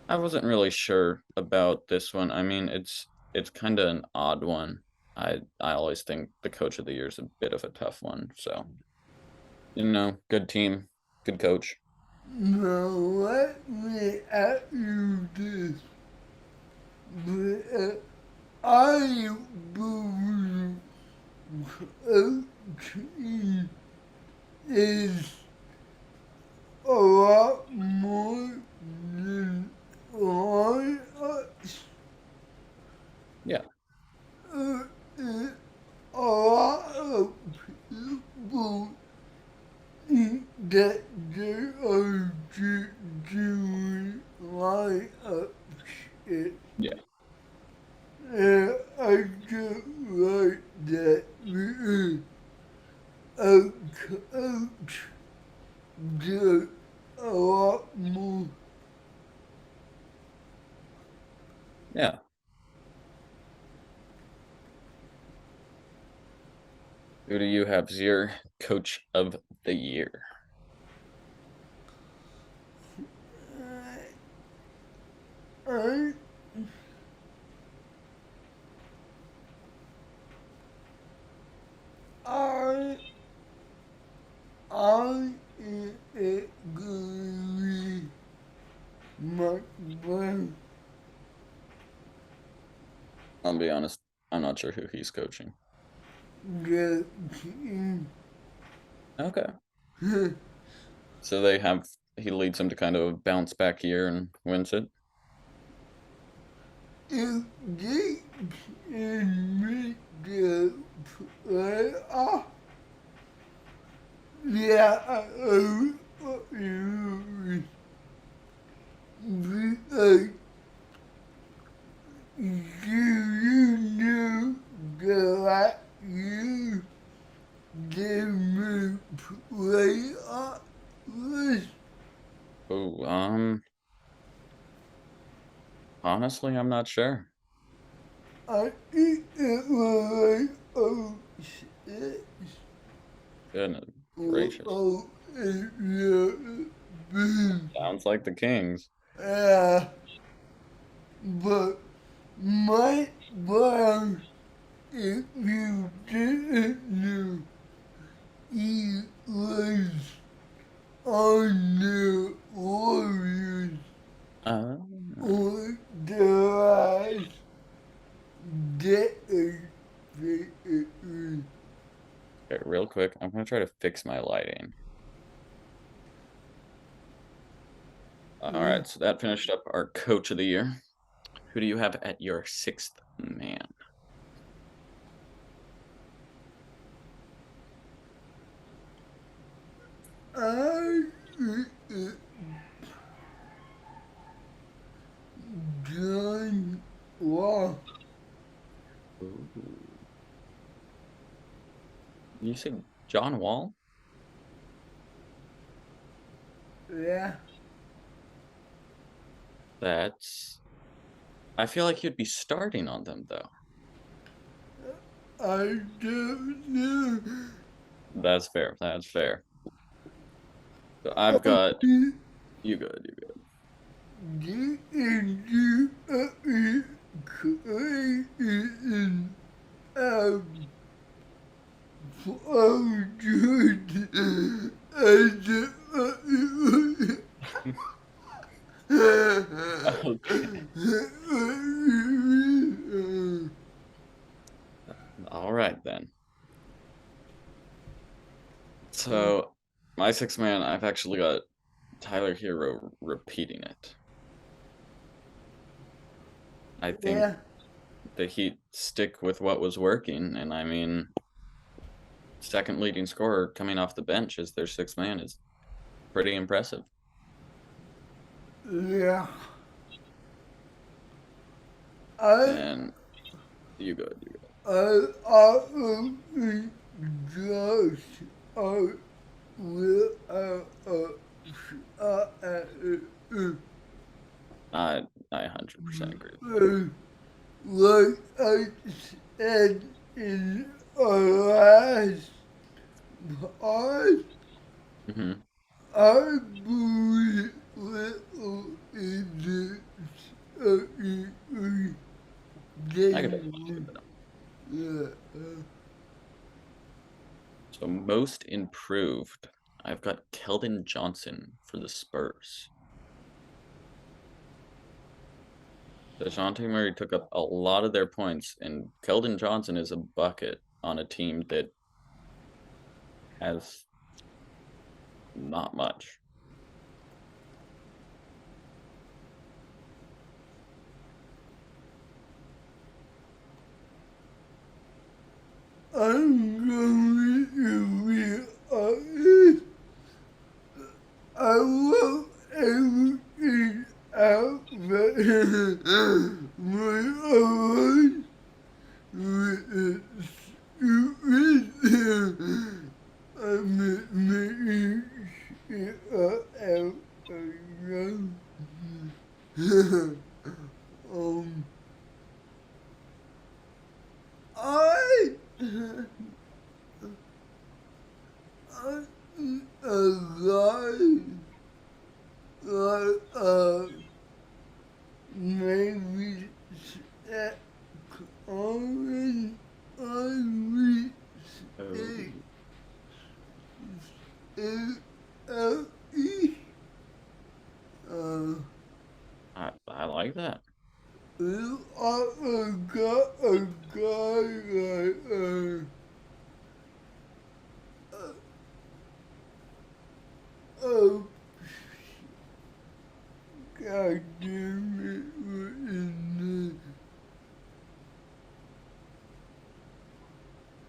I wasn't really sure about this one. I mean, it's kind of an odd one. I always think the Coach of the Year is a bit of a tough one. So good team, good coach. Now let me ask you this. I believe coaching is a lot more than arts. Yeah, Uh, a lot of people think that they are just doing line up shit. yeah, And I just like that because a coach does a lot more. yeah. Who do you have as your Coach of the Year? I, I, I agree, my friend. I'll be honest, I'm not sure who he's coaching. The team, Okay. So he leads them to kind of a bounce back year and wins it. if they can make the playoff, yeah, I agree. Because you know that you didn't playoff list. Oh, honestly, I'm not sure. I think it was like, oh shit. Goodness Oh, gracious. oh, yeah, boom. Sounds like the Kings. Yeah, but my brother, if you didn't know, he was on the Warriors Uh, on the last Okay, real quick, I'm gonna try to fix my lighting. All right, so that finished up our coach of the year. Who do you have at your sixth man? I John Wall. Ooh. You said John Wall? Yeah, That's. I feel like you'd be starting on them though. I don't know. That's fair. That's fair. So I've got you good. You good. Get into a creation of fortune as Okay. All right then. So my sixth man, I've actually got Tyler Hero repeating it. I think Yeah, the Heat stick with what was working, and I mean, second leading scorer coming off the bench as their sixth man is pretty impressive. yeah. I And you good, you good. I just I will I 100% agree with that. like I said in our last part, Hmm. I believe little in the I could definitely see game. that. Yeah, So most improved, I've got Keldon Johnson for the Spurs. DeJounte Murray took up a lot of their points, and Keldon Johnson is a bucket on a team that has not much. I'm going to be honest. I love everything out there. My own with stupid. I'm making shit out again. um, I, I, a lot, maybe set on I Oh, reach uh, I like that. you are a guy like oh god damn it what is this?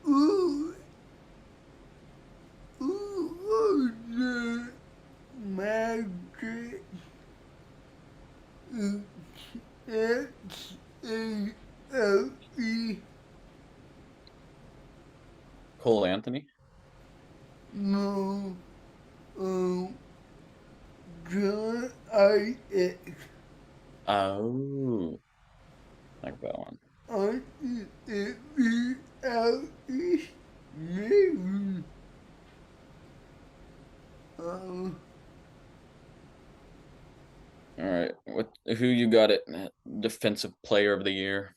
Ooh oh the magic H-A-L-E Cole Anthony. no um John I X Oh, like that one. I E L E maybe um All right, what? Who you got it? Defensive Player of the Year.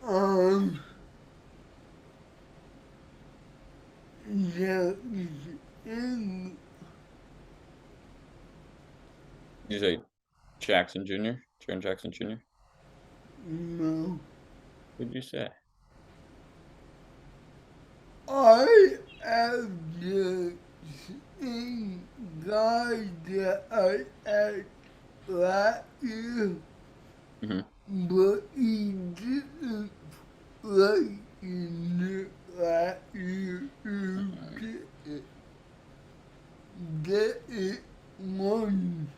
um yeah in Did you say Jackson Jr.? Jaren Jackson Jr. No. What'd you say? I have the same guy that I asked last year, Hmm. but he didn't play in it last year. That is one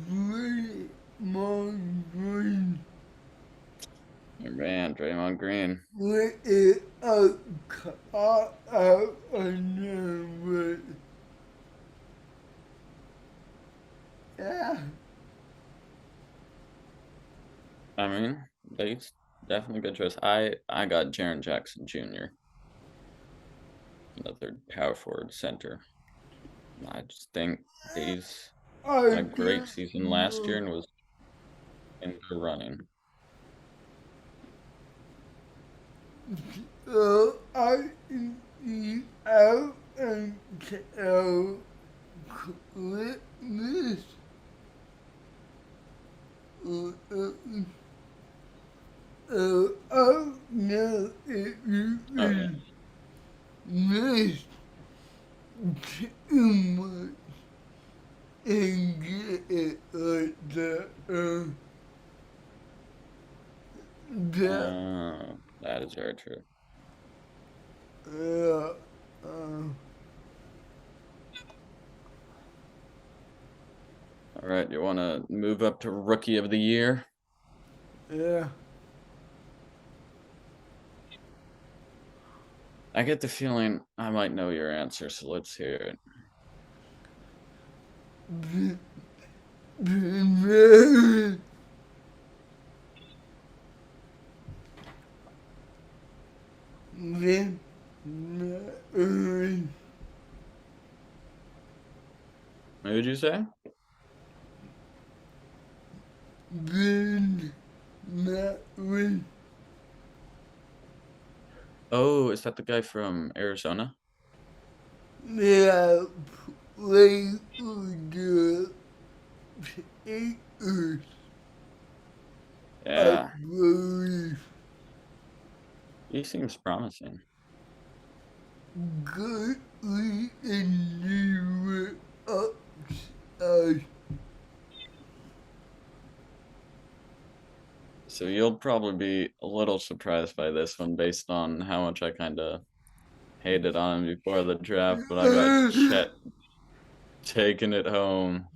great Green Man, Draymond Green. with it a caught out another. Yeah. I mean, he's definitely a good choice. I got Jaren Jackson Jr., another power forward center. I just think he's I had a great don't season last year know. and was in the running. I eat out and tell Christmas. Oh no, if you Oh yeah. can miss too much and get it like that, that, That is very true. uh, uh, All right, you want to move up to Rookie of the Year? yeah. I get the feeling I might know your answer, so let's hear it. Very, very, Who did you say? very, very, Oh, is that the guy from Arizona? yeah, play the Lakers, I Yeah, believe. he seems promising. Greatly and never upside. So you'll probably be a little surprised by this one based on how much I kind of hated on him before the draft, but I got Chet taking it home.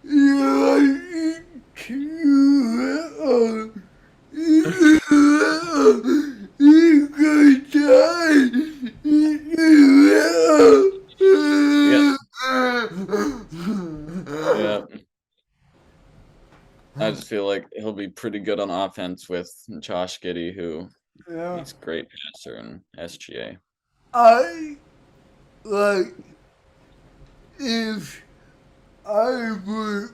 You're too you could die. Yep, yep. I just feel like he'll be pretty good on offense with Josh Giddey, who Yeah. he's great passer in SGA. I like if I were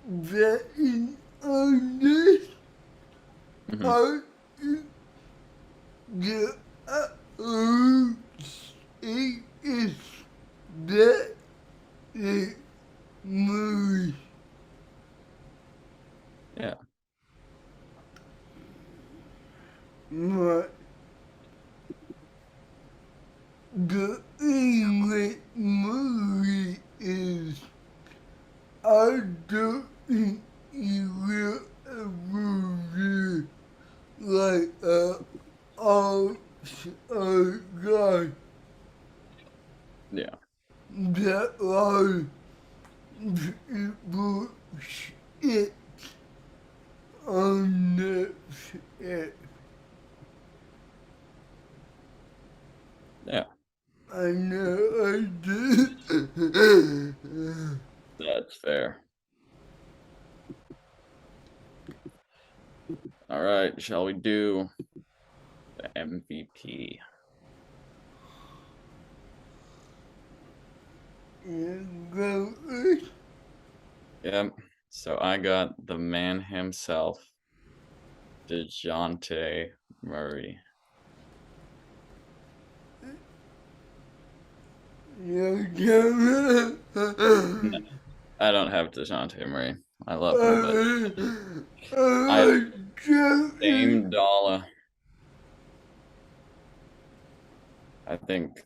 betting on this, Hmm. I the it is that it moves. Yeah, But the English movie is I don't think you will ever be like all guy yeah, that are people shit on the set. yeah. I know I did. That's fair. All right, shall we do the MVP? And go first. Yep. So I got the man himself, DeJounte Murray. You I don't have DeJounte Murray. I love him, but uh, I Joey, Dame Dollar. I think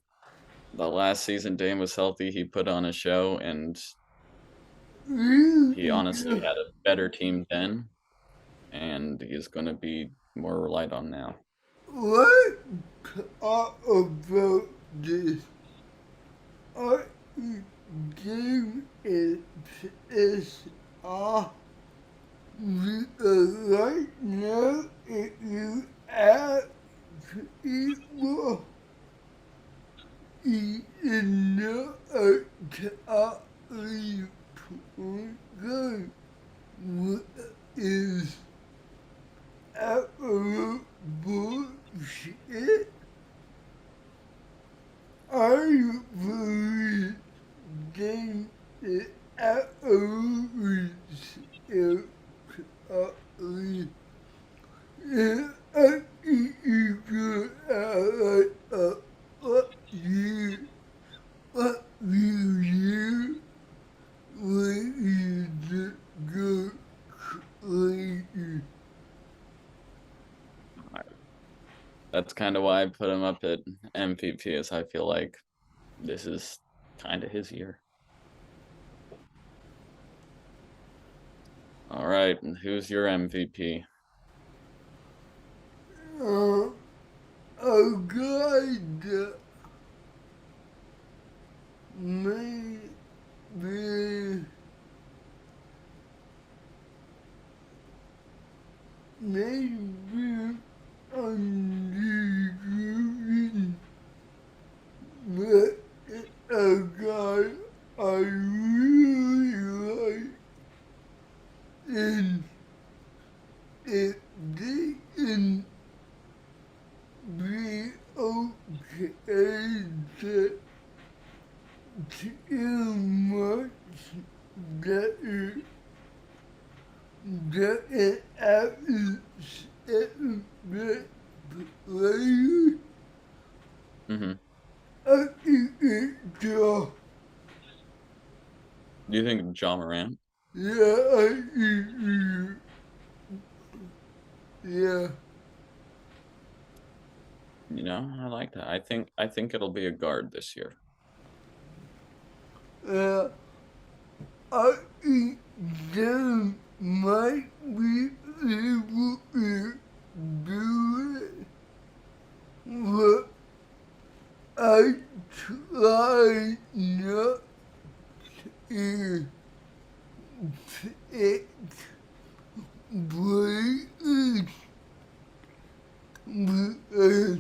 the last season Dame was healthy, he put on a show, and he honestly you, had a better team then, and he's going to be more relied on now. what about this? Our game is off. Right now, if you ask people, he is not a top point guard. What is absolute bullshit? I believe game is absolutely still top. Yeah, I think you could like what you when you just go crazy. That's kind of why I put him up at MVP, as I feel like this is kind of his year. All right, and who's your MVP? Uh, a guy that may be maybe unusual, but a guy I really like, and if they can be okay to much better than an average NBA player, Mm-hmm. I think it's Do you think John Morant? yeah, I think yeah. You know, I like that. I think it'll be a guard this year. Uh, I think they might be able to do it, but I try not to take breaks because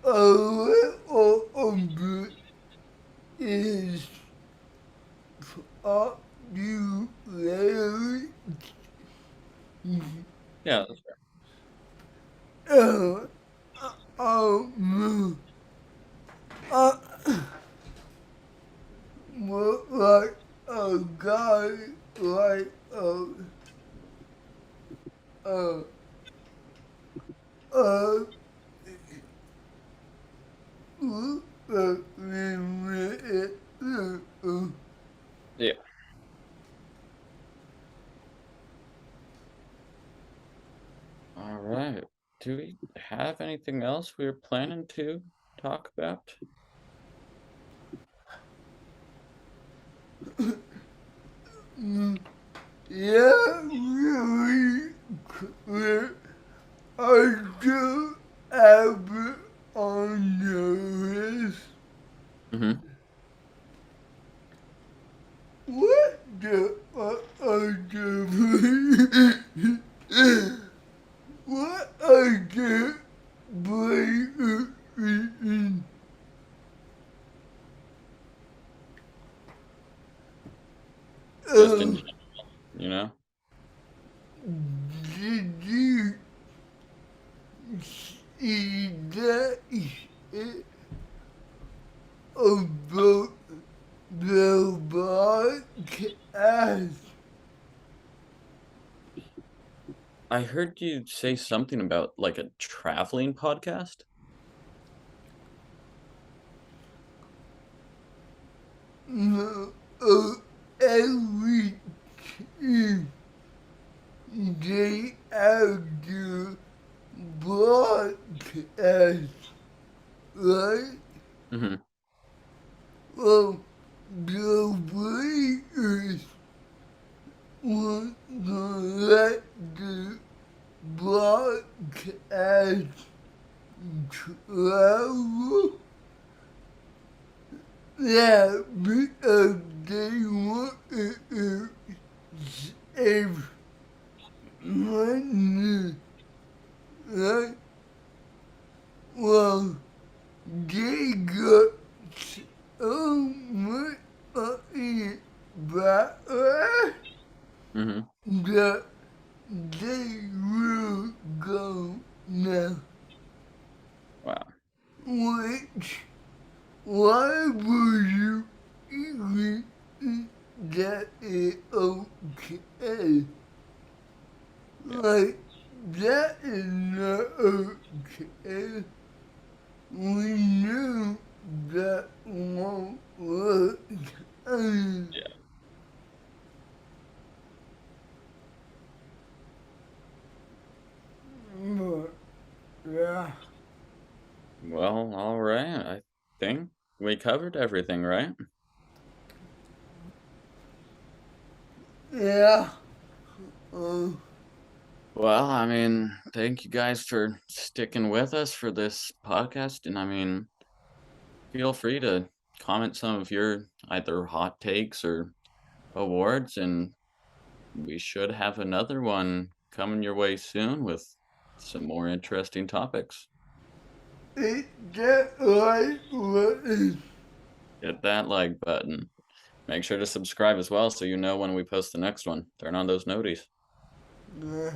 a little of it is popularity. Yeah, that's fair. Uh, um, uh, well, like a guy like uh, uh, uh, Yeah. All right. Do we have anything else we were planning to talk about? yeah, really clear. I do have it on the list. Mm-hmm. What the what I the blatant Just in uh, general, you know? did you see that shit about the podcast? I heard you say something about like a traveling podcast. No, every time they have to broadcast, right? Mm-hmm. Well, the players weren't gonna let the broadcast travel. Yeah, because they wanted to save money, right? Well, they got so much money back Mm-hmm. that they will go now. Wow. Which, why would you even think that is okay? Yeah. Like, that is not okay. We knew that won't work. I mean, Yeah. but, yeah. Well, all right. I think we covered everything, right? Yeah. Uh, Well, I mean, thank you guys for sticking with us for this podcast. And I mean, feel free to comment some of your either hot takes or awards. And we should have another one coming your way soon with some more interesting topics. it that right was. Hit that like button. Make sure to subscribe as well so you know when we post the next one. Turn on those noties. Yeah.